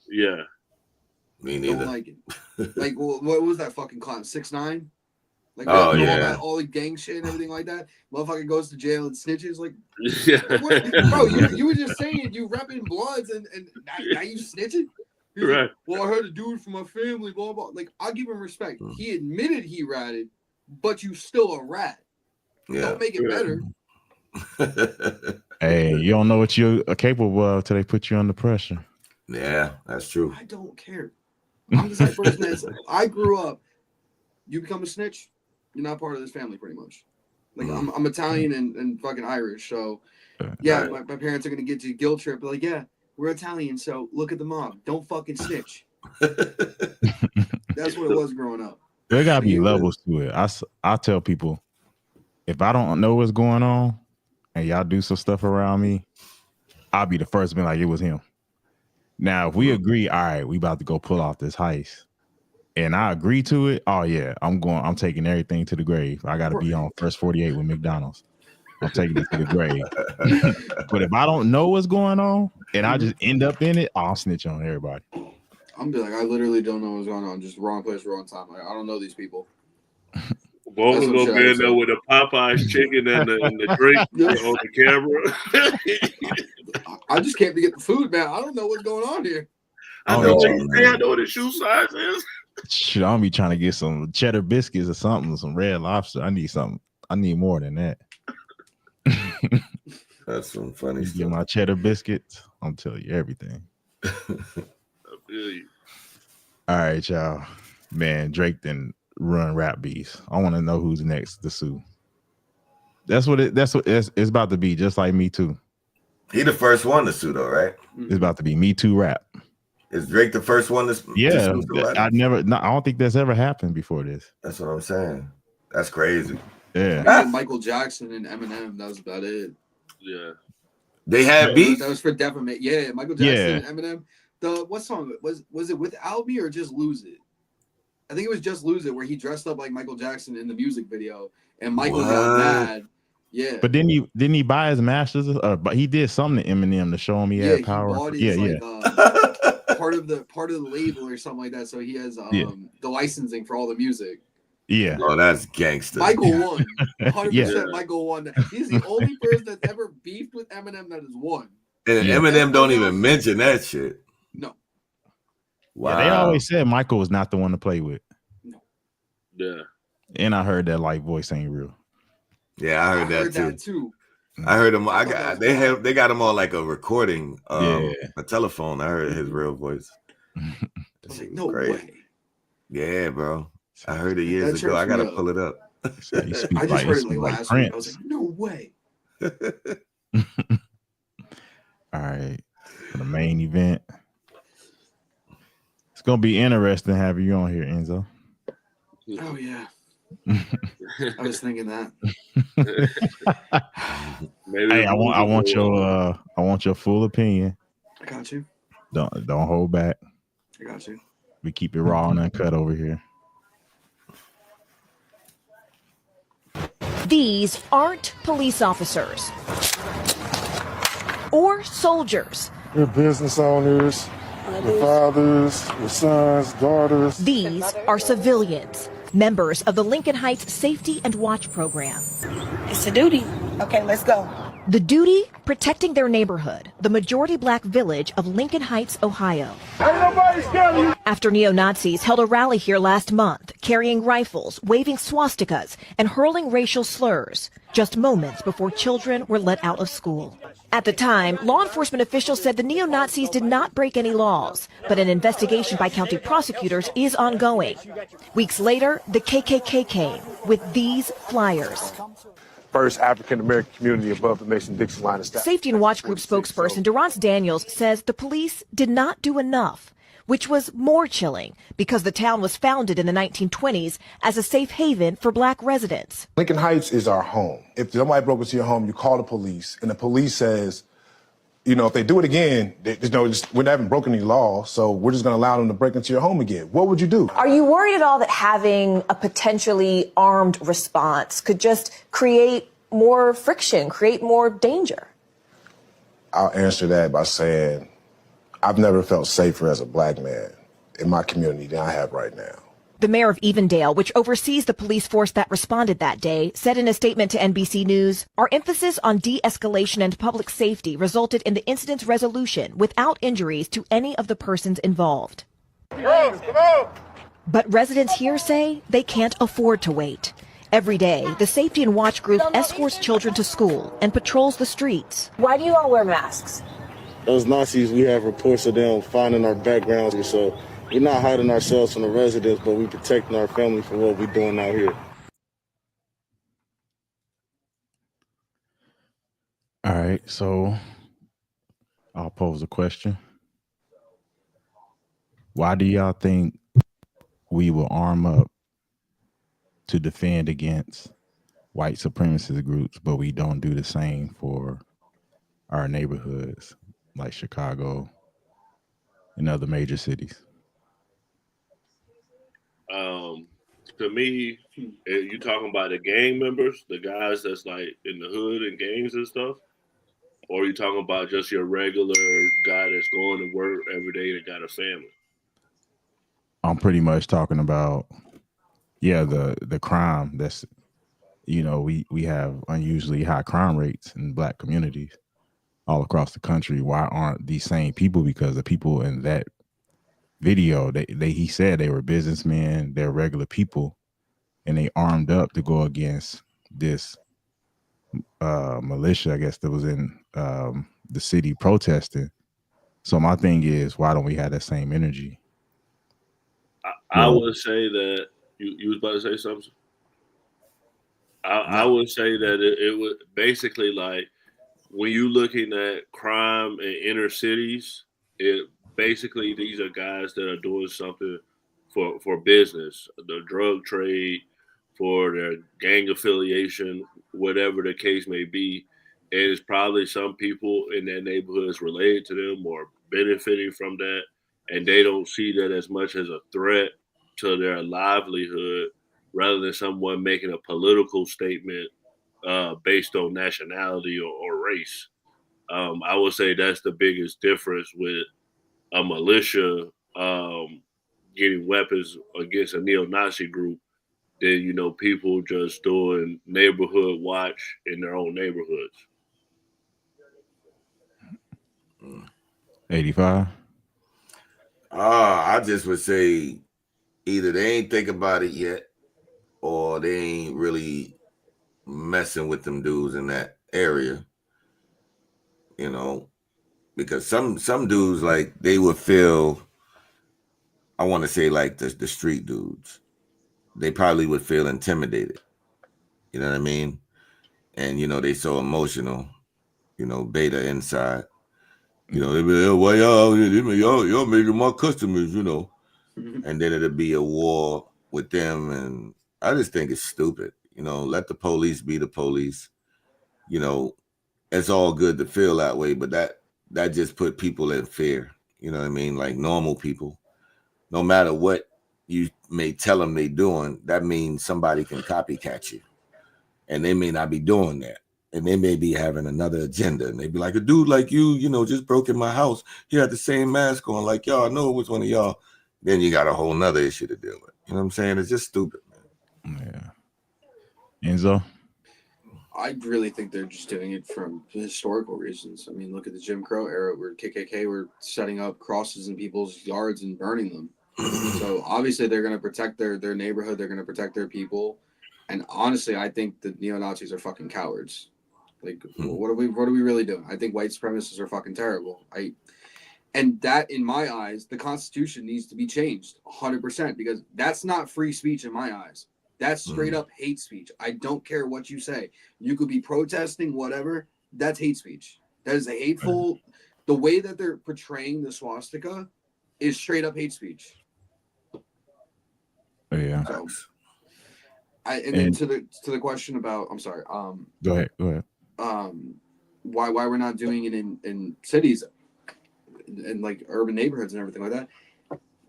Yeah. Me neither. Don't like it. Like, what was that fucking clown? 6ix9ine? Like, all the gang shit and everything like that. Motherfucker goes to jail and snitches. Like, bro, you were just saying you repping Bloods and now you snitching? Right. Like, well, I had to do it for my family, blah, blah. Like, I'll give him respect. He admitted he ratted, but you still a rat. Yeah. Don't make it better. Hey, you don't know what you're capable of till they put you under pressure. Yeah, that's true. I don't care. I'm the type of person that's, I grew up, you become a snitch, you're not part of this family pretty much. Like, I'm Italian and fucking Irish, so yeah, my parents are going to get you a guilt trip. But like, yeah, we're Italian, so look at the mob. Don't fucking snitch. That's what it was growing up. There gotta be levels to it. I tell people, if I don't know what's going on and y'all do some stuff around me, I'll be the first to be like, it was him. Now, if we agree, all right, we about to go pull off this heist, and I agree to it, oh yeah, I'm taking everything to the grave. I gotta be on first 48 with McDonald's. I'm taking it to the grave. But if I don't know what's going on and I just end up in it, I'll snitch on everybody. I'm be like, I literally don't know what's going on. Just wrong place, wrong time. Like, I don't know these people. Bo was gonna be in there with the Popeyes chicken and the drink on the camera. I just came to get the food, man. I don't know what's going on here. I know what you say. I know what the shoe size is. Shit, I'm be trying to get some cheddar biscuits or something, some Red Lobster. I need something. I need more than that. That's some funny stuff. Get my cheddar biscuits. I'm telling you everything. I feel you. All right, y'all. Man, Drake didn't run rap beats. I want to know who's next to sue. That's what it's about to be. Just like Me Too. He the first one to sue, though, right? It's about to be Me Too rap. Is Drake the first one to sue? I don't think that's ever happened before this. That's what I'm saying. That's crazy. Yeah. Michael Jackson and Eminem. That was about it. Yeah. They had beef. That was for defamation. Yeah, Michael Jackson and Eminem. What song was it? Without Me or Just Lose It? I think it was Just Lose It, where he dressed up like Michael Jackson in the music video, and Michael got mad. Yeah, but didn't he buy his masters? But he did something to Eminem to show him he had power. He part of the label or something like that. So he has the licensing for all the music. Yeah. Oh, that's gangster. Michael won. 100%. Michael won. He's the only person that's ever beefed with Eminem that has won. And Eminem don't even mention that shit. No. Wow. Yeah, they always said Michael was not the one to play with. No. Yeah. And I heard that light voice ain't real. Yeah, I heard that too. I heard him. They got him on like a recording, a telephone. I heard his real voice. I was like, no way. Yeah, bro. I heard it years ago. I gotta pull it up. I just heard it like last week. I was like, no way. All right. For the main event. It's gonna be interesting having you on here, Enzo. Oh yeah. I was thinking that. Hey, I want your full opinion. I got you. Don't hold back. I got you. We keep it raw and uncut over here. These aren't police officers or soldiers. They're business owners, their fathers, their sons, daughters. These are civilians, members of the Lincoln Heights Safety and Watch Program. It's a duty. Okay, let's go. The duty, protecting their neighborhood, the majority black village of Lincoln Heights, Ohio. After neo-Nazis held a rally here last month, carrying rifles, waving swastikas, and hurling racial slurs, just moments before children were let out of school. At the time, law enforcement officials said the neo-Nazis did not break any laws, but an investigation by county prosecutors is ongoing. Weeks later, the KKK came with these flyers. First African-American community above the Mason-Dixon line of staff. Safety and Watch Group spokesperson Durance Daniels says the police did not do enough, which was more chilling because the town was founded in the 1920s as a safe haven for black residents. Lincoln Heights is our home. If somebody broke into your home, you call the police, and the police says, if they do it again, we haven't broken any law, so we're just going to allow them to break into your home again. What would you do? Are you worried at all that having a potentially armed response could just create more friction, create more danger? I'll answer that by saying I've never felt safer as a black man in my community than I have right now. The mayor of Evendale, which oversees the police force that responded that day, said in a statement to NBC News, "Our emphasis on de-escalation and public safety resulted in the incident's resolution without injuries to any of the persons involved." But residents here say they can't afford to wait. Every day, the Safety and Watch group escorts children to school and patrols the streets. Why do you all wear masks? Those Nazis, we have reports of them finding our backgrounds, so we're not hiding ourselves from the residents, but we're protecting our family from what we're doing out here. All right, so I'll pose a question. Why do y'all think we will arm up to defend against white supremacist groups, but we don't do the same for our neighborhoods like Chicago and other major cities? To me, you talking about the gang members, the guys that's like in the hood and gangs and stuff, or are you talking about just your regular guy that's going to work every day and got a family? I'm pretty much talking about, the crime that's, we have unusually high crime rates in Black communities all across the country. Why aren't these same people? Because the people in that video, he said they were businessmen, they're regular people, and they armed up to go against this militia, I guess, that was in the city protesting. So my thing is, why don't we have that same energy? I would say that you was about to say something. I would say that it would basically, like, when you looking at crime in inner cities, basically these are guys that are doing something for business, the drug trade, for their gang affiliation, whatever the case may be. And it's probably some people in their neighborhoods related to them or benefiting from that, and they don't see that as much as a threat to their livelihood, rather than someone making a political statement based on nationality or race. I would say that's the biggest difference with a militia getting weapons against a neo-Nazi group than, people just doing neighborhood watch in their own neighborhoods. 85. I just would say either they ain't think about it yet, or they ain't really messing with them dudes in that area. Because some dudes, like, they would feel, I want to say, like the street dudes, they probably would feel intimidated. You know what I mean? And they so emotional, beta inside. They be like, "Oh, why y'all making my customers," and then it'll be a war with them. And I just think it's stupid. Let the police be the police. It's all good to feel that way, but that just put people in fear. You know what I mean? Like normal people, no matter what you may tell them they doing, that means somebody can copycat you, and they may not be doing that. And they may be having another agenda, and they be like, a dude like you, just broke in my house. He had the same mask on, like, y'all know it was one of y'all. Then you got a whole nother issue to deal with. You know what I'm saying? It's just stupid, man. Yeah. Enzo? I really think they're just doing it from historical reasons. I mean, look at the Jim Crow era where KKK were setting up crosses in people's yards and burning them. So obviously they're going to protect their neighborhood. They're going to protect their people. And honestly, I think the neo-Nazis are fucking cowards. Like, what are we really doing? I think white supremacists are fucking terrible. And that, in my eyes, the Constitution needs to be changed 100%, because that's not free speech in my eyes. That's straight up hate speech. I don't care what you say. You could be protesting, whatever. That's hate speech. That is a hateful. The way that they're portraying the swastika is straight up hate speech. Yeah. So, and then to the question about, I'm sorry. Go ahead. why we're not doing it in cities and like urban neighborhoods and everything like that.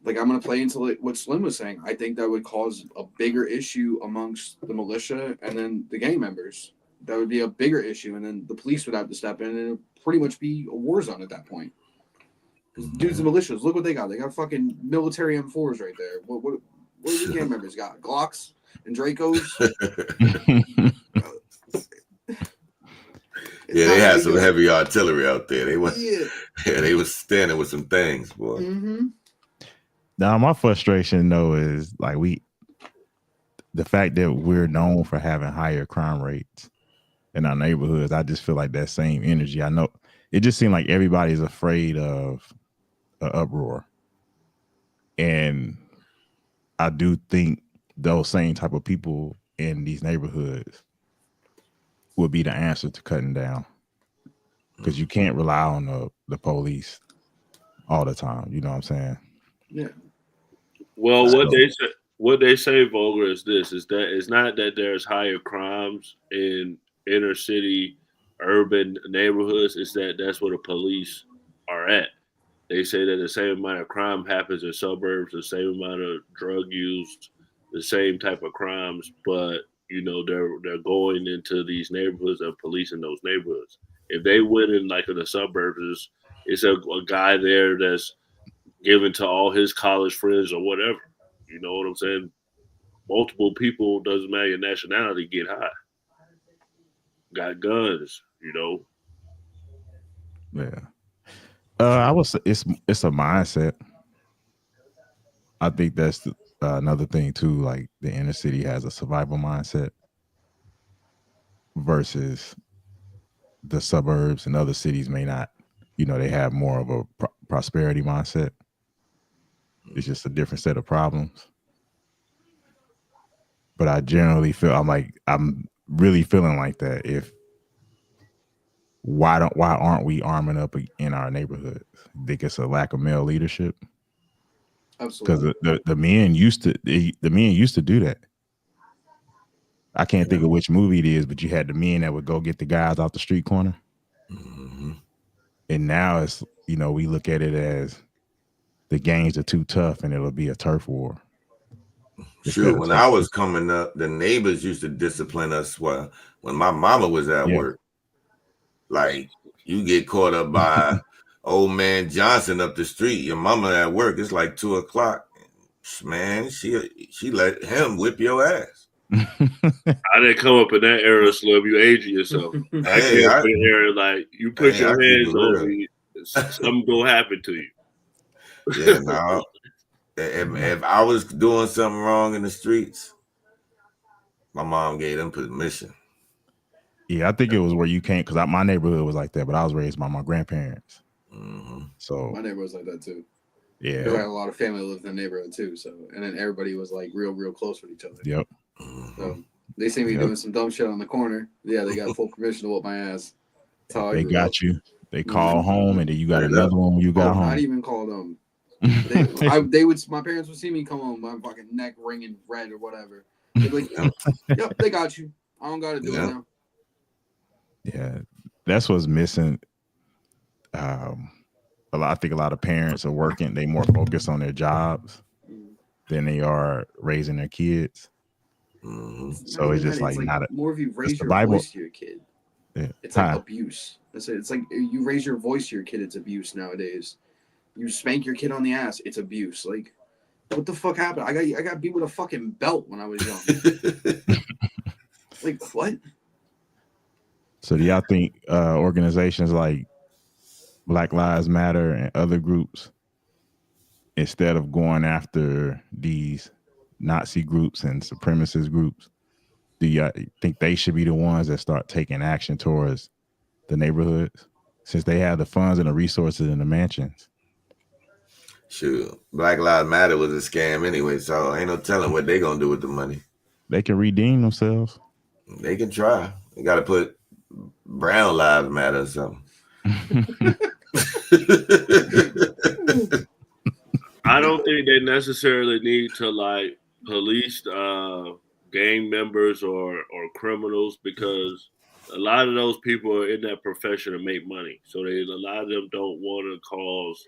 Like, I'm going to play into what Slim was saying. I think that would cause a bigger issue amongst the militia and then the gang members. That would be a bigger issue, and then the police would have to step in, and it would pretty much be a war zone at that point. Because dudes and militias, look what they got. They got fucking military M4s right there. What do the gang members got? Glocks and Dracos? Yeah, they had some heavy artillery out there. They they was standing with some things, boy. Mm-hmm. Now, my frustration though is like the fact that we're known for having higher crime rates in our neighborhoods. I just feel like that same energy. I know it just seemed like everybody's afraid of an uproar, and I do think those same type of people in these neighborhoods would be the answer to cutting down, because you can't rely on the police all the time. You know what I'm saying? Yeah. Well, what they say, Vulgar, is this: is that it's not that there's higher crimes in inner city, urban neighborhoods. It's that that's where the police are at. They say that the same amount of crime happens in suburbs, the same amount of drug use, the same type of crimes, but they're going into these neighborhoods and policing those neighborhoods. If they went in like in the suburbs, it's a guy there that's given to all his college friends or whatever. You know what I'm saying? Multiple people, doesn't matter your nationality, get high. Got guns, Yeah. I would say it's a mindset. I think that's another thing too. Like the inner city has a survival mindset versus the suburbs, and other cities may not. They have more of a prosperity mindset. It's just a different set of problems. But I generally feel I'm really feeling like that. Why aren't we arming up in our neighborhoods? I think it's a lack of male leadership. Absolutely. Because the men used to do that. I can't think of which movie it is, but you had the men that would go get the guys off the street corner. Mm-hmm. And now it's, we look at it as the gangs are too tough and it'll be a turf war. Sure. When I was coming up, the neighbors used to discipline us when my mama was at work. Like, you get caught up by old man Johnson up the street, your mama at work, it's like 2:00. Man, she let him whip your ass. I didn't come up in that era, Slim. You aging yourself. I came up in the era like you put your hands on me, something gonna happen to you. Yeah, no. If I was doing something wrong in the streets, my mom gave them permission. Yeah, I think it was where you came, because my neighborhood was like that, but I was raised by my grandparents. Mm-hmm. So my neighborhood was like that too. Yeah, I had a lot of family lived in the neighborhood too. So, and then everybody was like real close with each other. Yep. So they see me doing some dumb shit on the corner. Yeah, they got full permission to whoop my ass. They got you. They call home, and then you got another one when you got home. Not even call them. They would. My parents would see me come home, my fucking neck ringing red or whatever. They'd be like, "Yep, they got you. I don't got to do it now." Yeah, that's what's missing. I think a lot of parents are working. They more focused on their jobs than they are raising their kids. Mm-hmm. So it's just like not more if you raise your voice to your kid. Yeah. It's like abuse. It's like you raise your voice to your kid. It's abuse nowadays. You spank your kid on the ass. It's abuse. Like, what the fuck happened? I got beat with a fucking belt when I was young. Like, what? So do y'all think organizations like Black Lives Matter and other groups, instead of going after these Nazi groups and supremacist groups, do you think they should be the ones that start taking action towards the neighborhoods, since they have the funds and the resources and the mansions? Sure. Black Lives Matter was a scam anyway, so ain't no telling what they gonna do with the money. They can redeem themselves. They can try. They got to put Brown Lives Matter or something. I don't think they necessarily need to like police gang members or criminals, because a lot of those people are in that profession to make money. So a lot of them don't want to cause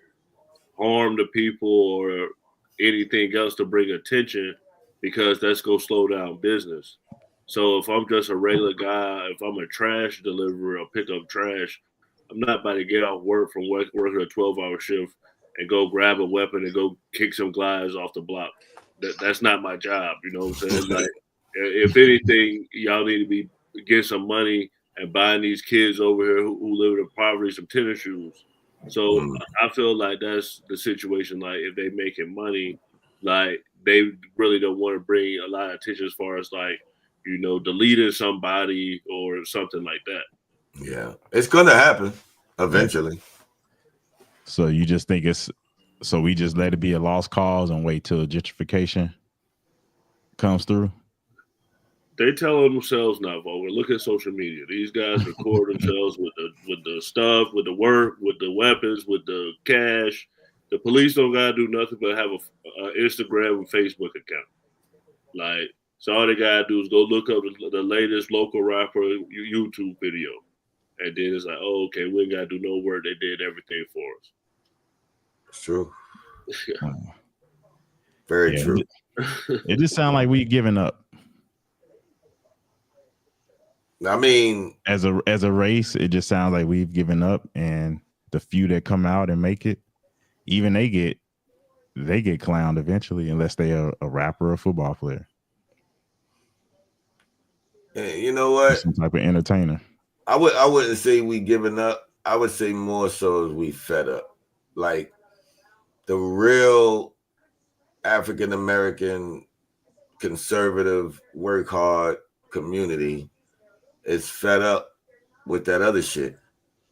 harm to people or anything else to bring attention because that's going to slow down business. So if I'm just a regular guy, if I'm a trash deliverer or pick up trash, I'm not about to get off work from working a 12-hour shift and go grab a weapon and go kick some guys off the block. That's not my job. You know what I'm saying? Like, if anything, y'all need to be getting some money and buying these kids over here who live in poverty some tennis shoes. So I feel like that's the situation. Like, if they making money, like, they really don't want to bring a lot of attention as far as, like, you know, deleting somebody or something like that. Yeah, it's gonna happen eventually. So you just think so we just let it be a lost cause and wait till gentrification comes through? They tell themselves now, Vogel. Look at social media. These guys record themselves with the stuff, with the work, with the weapons, with the cash. The police don't gotta do nothing but have a Instagram and Facebook account. Like, so all they gotta do is go look up the latest local rapper YouTube video, and then it's like, oh, okay, we ain't gotta do no work. They did everything for us. It's true. Very true. It just sounds like we giving up. I mean, as a race, it just sounds like we've given up, and the few that come out and make it, even they get clowned eventually, unless they are a rapper or football player. You know what? Some type of entertainer. I wouldn't say we giving up. I would say more so as we fed up. Like, the real African American conservative work hard community is fed up with that other shit.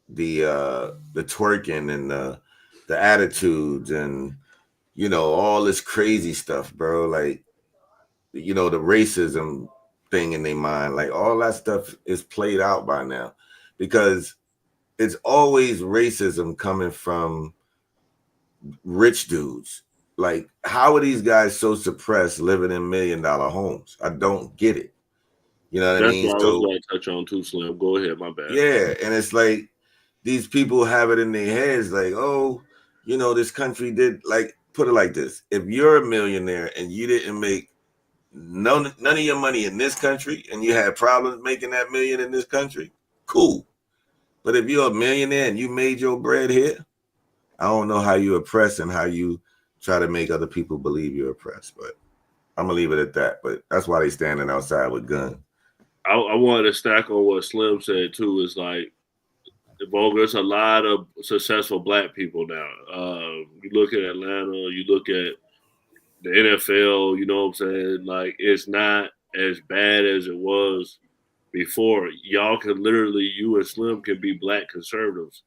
The twerking and the attitudes and, you know, all this crazy stuff, bro. Like, you know, the racism thing in their mind, like, all that stuff is played out by now, because it's always racism coming from rich dudes. Like, how are these guys so suppressed living in $1 million homes? I don't get it. You know what I mean? That's what I was going to touch on too, Slim. Go ahead, my bad. Yeah, and it's like these people have it in their heads, like, oh, you know, this country did, like, put it like this: if you're a millionaire and you didn't make none of your money in this country, and you had problems making that million in this country, cool. But if you're a millionaire and you made your bread here, I don't know how you oppress and how you try to make other people believe you're oppressed. But I'm gonna leave it at that. But that's why they standing outside with guns. I wanted to stack on what Slim said too. Is like, there's a lot of successful black people now. You look at Atlanta, you look at the NFL, you know what I'm saying? Like, it's not as bad as it was before. Y'all can literally, you and Slim can be black conservatives.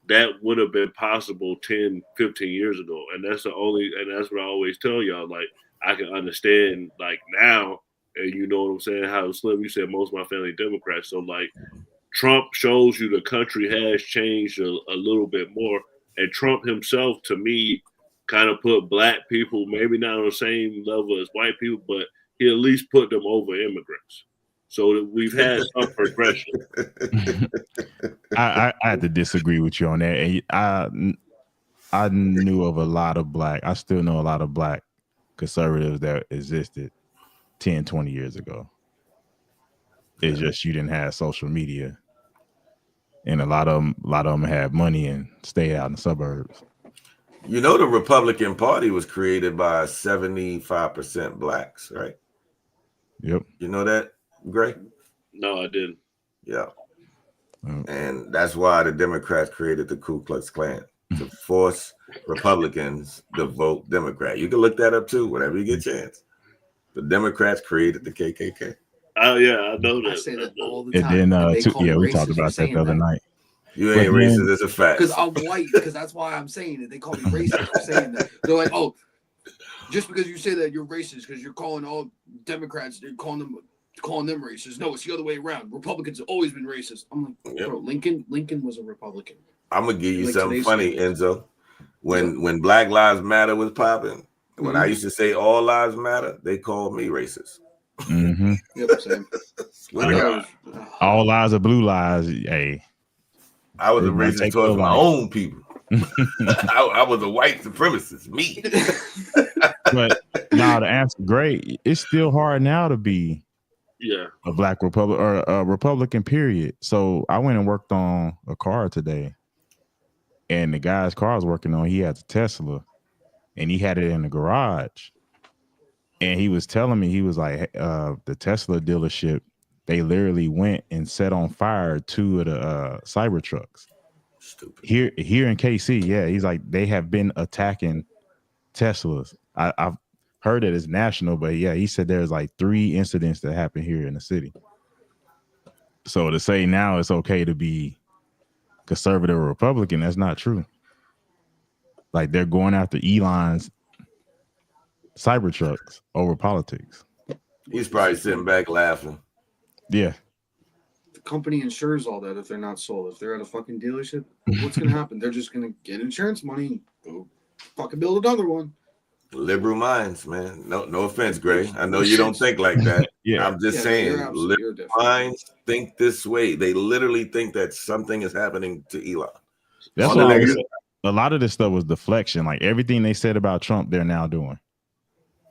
That would have been possible 10, 15 years ago. And that's that's what I always tell y'all. Like, I can understand, like, now, and you know what I'm saying, how Slim, you said most of my family Democrats. So, like, Trump shows you the country has changed a little bit more. And Trump himself, to me, kind of put black people, maybe not on the same level as white people, but he at least put them over immigrants. So that we've had some progression. I had to disagree with you on that. And I knew of I still know a lot of black conservatives that existed 10, 20 years ago. It's just you didn't have social media. And a lot of them had money and stayed out in the suburbs. You know, the Republican Party was created by 75% blacks, right? Yep. You know that, Gray? No, I didn't. Yeah. And that's why the Democrats created the Ku Klux Klan, to force Republicans to vote Democrat. You can look that up too, whenever you get a chance. The Democrats created the KKK. Oh, yeah, I know that. I say that all the time. And then, And we talked about that the other night. You ain't racist, it's a fact. Because I'm white, because that's why I'm saying it. They call me racist for saying that. They're like, oh, just because you say that you're racist, because you're calling all Democrats, you're calling them racist. No, it's the other way around. Republicans have always been racist. I'm like, bro, Lincoln was a Republican. I'm gonna give you something funny, Enzo. When Black Lives Matter was popping, when I used to say all lives matter, they called me racist. Mm-hmm. Yep, same. All lies are blue lies. Hey, I was a racist towards my own people. I was a white supremacist, me. But now to answer great, it's still hard now to be a black Republican or a Republican, period. So I went and worked on a car today, and the guy's car I was working on, he had a Tesla, and he had it in the garage. And he was telling me, he was like, the Tesla dealership, they literally went and set on fire 2 of the Cybertrucks. Stupid. Here in KC, yeah. He's like, they have been attacking Teslas. I've heard that it's national, but yeah, he said there's like 3 incidents that happened here in the city. So to say now it's okay to be conservative or Republican, that's not true. Like they're going after Elon's Cybertrucks over politics. He's probably sitting back laughing. Yeah. The company insures all that if they're not sold. If they're at a fucking dealership, what's gonna happen? They're just gonna get insurance money and go fucking build another one. Liberal minds, man. No offense, Gray. I know you don't think like that. Yeah. I'm just saying, liberal minds think this way. They literally think that something is happening to Elon. That's why a lot of this stuff was deflection. Like everything they said about Trump, they're now doing.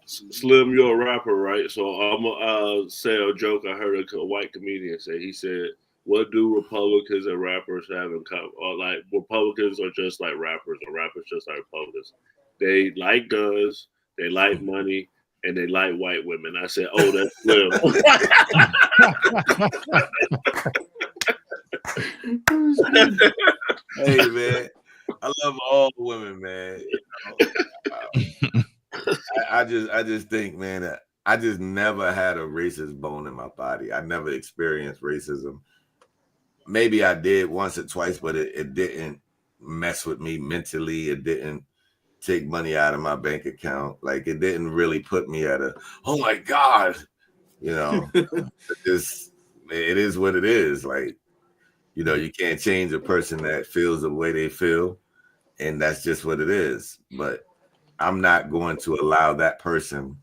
Slim, you're a rapper, right? So I'm gonna say a joke. I heard a white comedian say. He said, "What do Republicans and rappers have in common? Or like Republicans are just like rappers, or rappers just like Republicans. They like guns, they like money, and they like white women." I said, "Oh, that's Slim." Hey, man, I love all women, man. I just think, man, that I just never had a racist bone in my body. I never experienced racism. Maybe I did once or twice, but it didn't mess with me mentally. It didn't take money out of my bank account. Like it didn't really put me at a, oh my God, it is what it is. Like, you can't change a person that feels the way they feel, and that's just what it is. But I'm not going to allow that person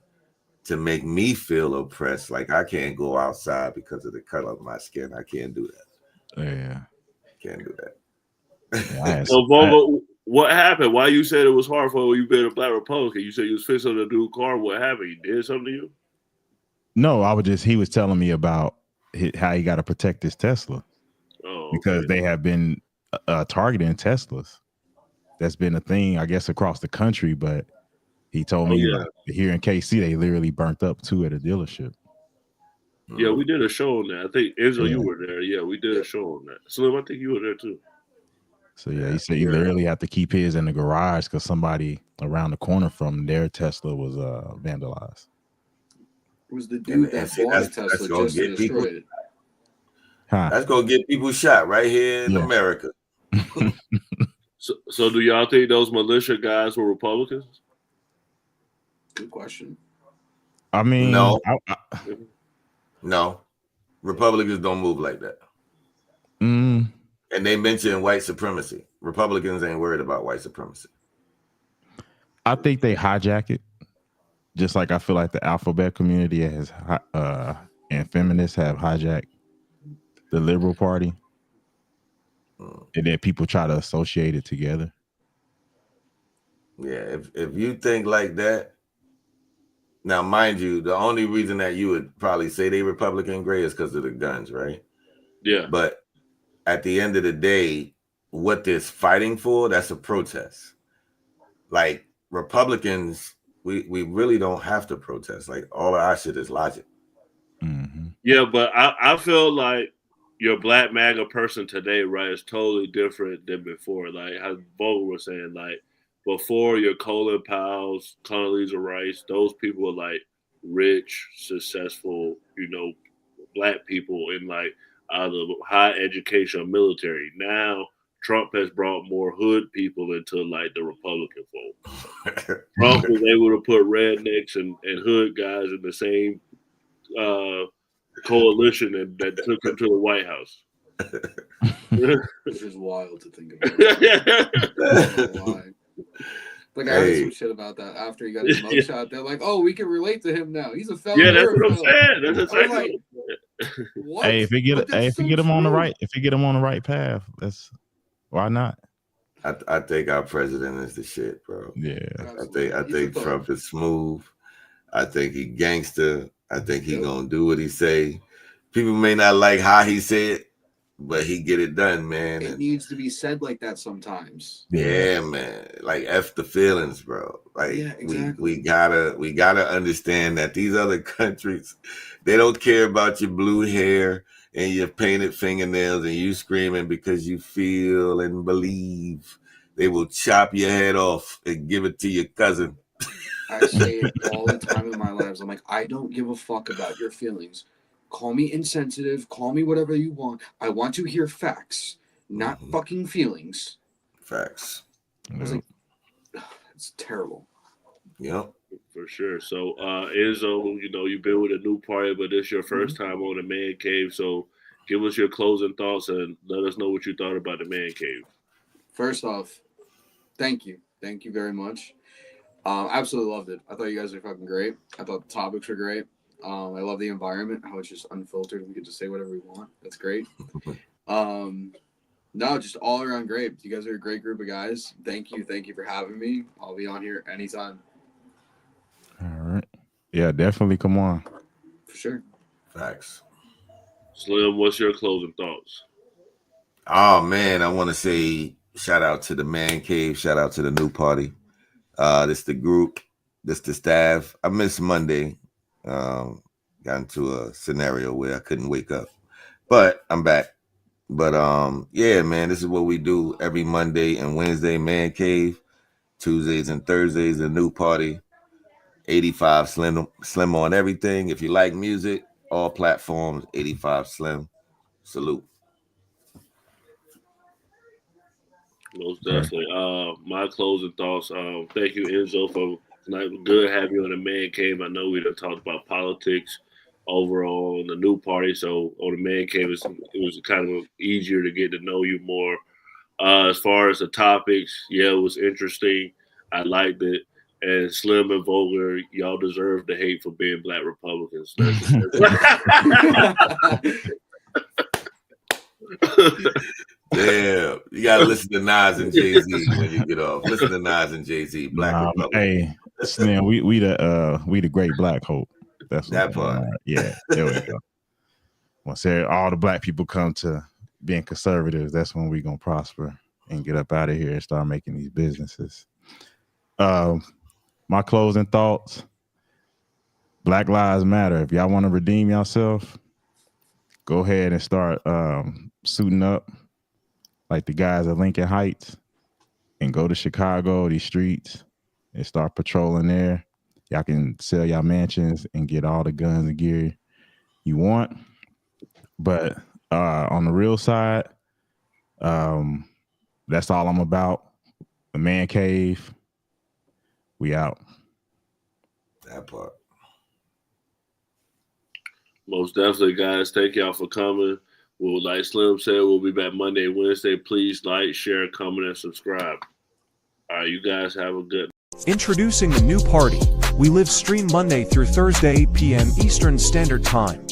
to make me feel oppressed. Like I can't go outside because of the color of my skin. I can't do that. Yeah. Can't do that. Yeah, So, Volvo, what happened? Why you said it was hard for you being a black Republican? You said you was fixing a new car. What happened? He did something to you? No, he was telling me about how he got to protect his Tesla. Oh, because they have been targeting Teslas. That's been a thing, I guess, across the country. But he told me here in KC, they literally burnt up 2 at a dealership. Yeah, we did a show on that. I think Enzo, you were there. Yeah, we did a show on that. Slim, I think you were there too. So yeah, he said he literally had to keep his in the garage because somebody around the corner from their Tesla was vandalized. It was the dude that bought a Tesla just to destroy it. That's gonna get people shot right here in America. So do y'all think those militia guys were Republicans? Good question. I mean, no. Republicans don't move like that. And they mention white supremacy. Republicans ain't worried about white supremacy. I think they hijack it. Just like I feel like the alphabet community has and feminists have hijacked the Liberal Party. And then people try to associate it together. Yeah, if you think like that, now mind you, the only reason that you would probably say they Republican, Gray, is because of the guns, right? Yeah. But at the end of the day, what they're fighting for, that's a protest. Like Republicans, we really don't have to protest. Like all of our shit is logic. Mm-hmm. Yeah, but I feel like your black MAGA person today, right, is totally different than before. Like how Vogel was saying, like before your Colin Powell's, Condoleezza Rice, those people were like rich, successful, black people in like either high education military. Now Trump has brought more hood people into like the Republican fold. Trump was able to put rednecks and hood guys in the same coalition that took him to the White House. Which is wild to think about. Like I heard some shit about that after he got his mugshot. They're like, "Oh, we can relate to him now. He's a felon." Yeah, that's what I'm saying. That's exactly what. Hey, if he get him on the right path, that's why not? I think our president is the shit, bro. Yeah. I think Trump is smooth. I think he gangster. I think he gonna do what he say. People may not like how he say it, but he get it done, man. It needs to be said like that sometimes. Yeah, man. Like F the feelings, bro. Like exactly. we gotta understand that these other countries, they don't care about your blue hair and your painted fingernails and you screaming because you feel and believe. They will chop your head off and give it to your cousin. I say it all the time in my lives. I'm like, I don't give a fuck about your feelings. Call me insensitive. Call me whatever you want. I want to hear facts, not fucking feelings. Facts. I was like, it's terrible. Yep. For sure. So, Enzo, you've been with a new party, but this is your first time on the Man Cave. So, give us your closing thoughts and let us know what you thought about the Man Cave. First off, thank you. Thank you very much. Absolutely loved it. I thought you guys were fucking great. I thought the topics were great. I love the environment, how it's just unfiltered. We can just say whatever we want. That's great. No, just all around great. You guys are a great group of guys. Thank you. Thank you for having me. I'll be on here anytime. All right. Yeah, definitely come on. For sure. Facts. Slim, what's your closing thoughts? Oh, man, I want to say shout out to the Man Cave. Shout out to the new party. This the group. This the staff. I missed Monday. Got into a scenario where I couldn't wake up. But I'm back. But yeah, man, this is what we do every Monday and Wednesday, Man Cave. Tuesdays and Thursdays, a new party. 85 Slim on everything. If you like music, all platforms, 85 Slim. Salute. Most definitely. My closing thoughts. Thank you, Enzo, for tonight. Good having you on the Man Cave. I know we done talked about politics overall on the new party. So on the Man Cave, it was kind of easier to get to know you more. As far as the topics, yeah, it was interesting. I liked it. And Slim and Vulgar, y'all deserve the hate for being Black Republicans. Yeah, you gotta listen to Nas and Jay-Z when you get off. Listen to Nas and Jay-Z. Black Republic. Hey, Slim, we the great Black hope. That's that part. Yeah, there we go. Once all the Black people come to being conservatives, that's when we gonna prosper and get up out of here and start making these businesses. My closing thoughts: Black Lives Matter. If y'all want to redeem yourself, go ahead and start suiting up like the guys at Lincoln Heights and go to Chicago, these streets, and start patrolling there. Y'all can sell y'all mansions and get all the guns and gear you want. But on the real side, that's all I'm about. The Man Cave. We out. That part. Most definitely, guys. Thank y'all for coming. Well, like Slim said, we'll be back Monday, Wednesday. Please like, share, comment, and subscribe. All right, you guys have a good night. Introducing the new party. We live stream Monday through Thursday, 8 p.m. Eastern Standard Time.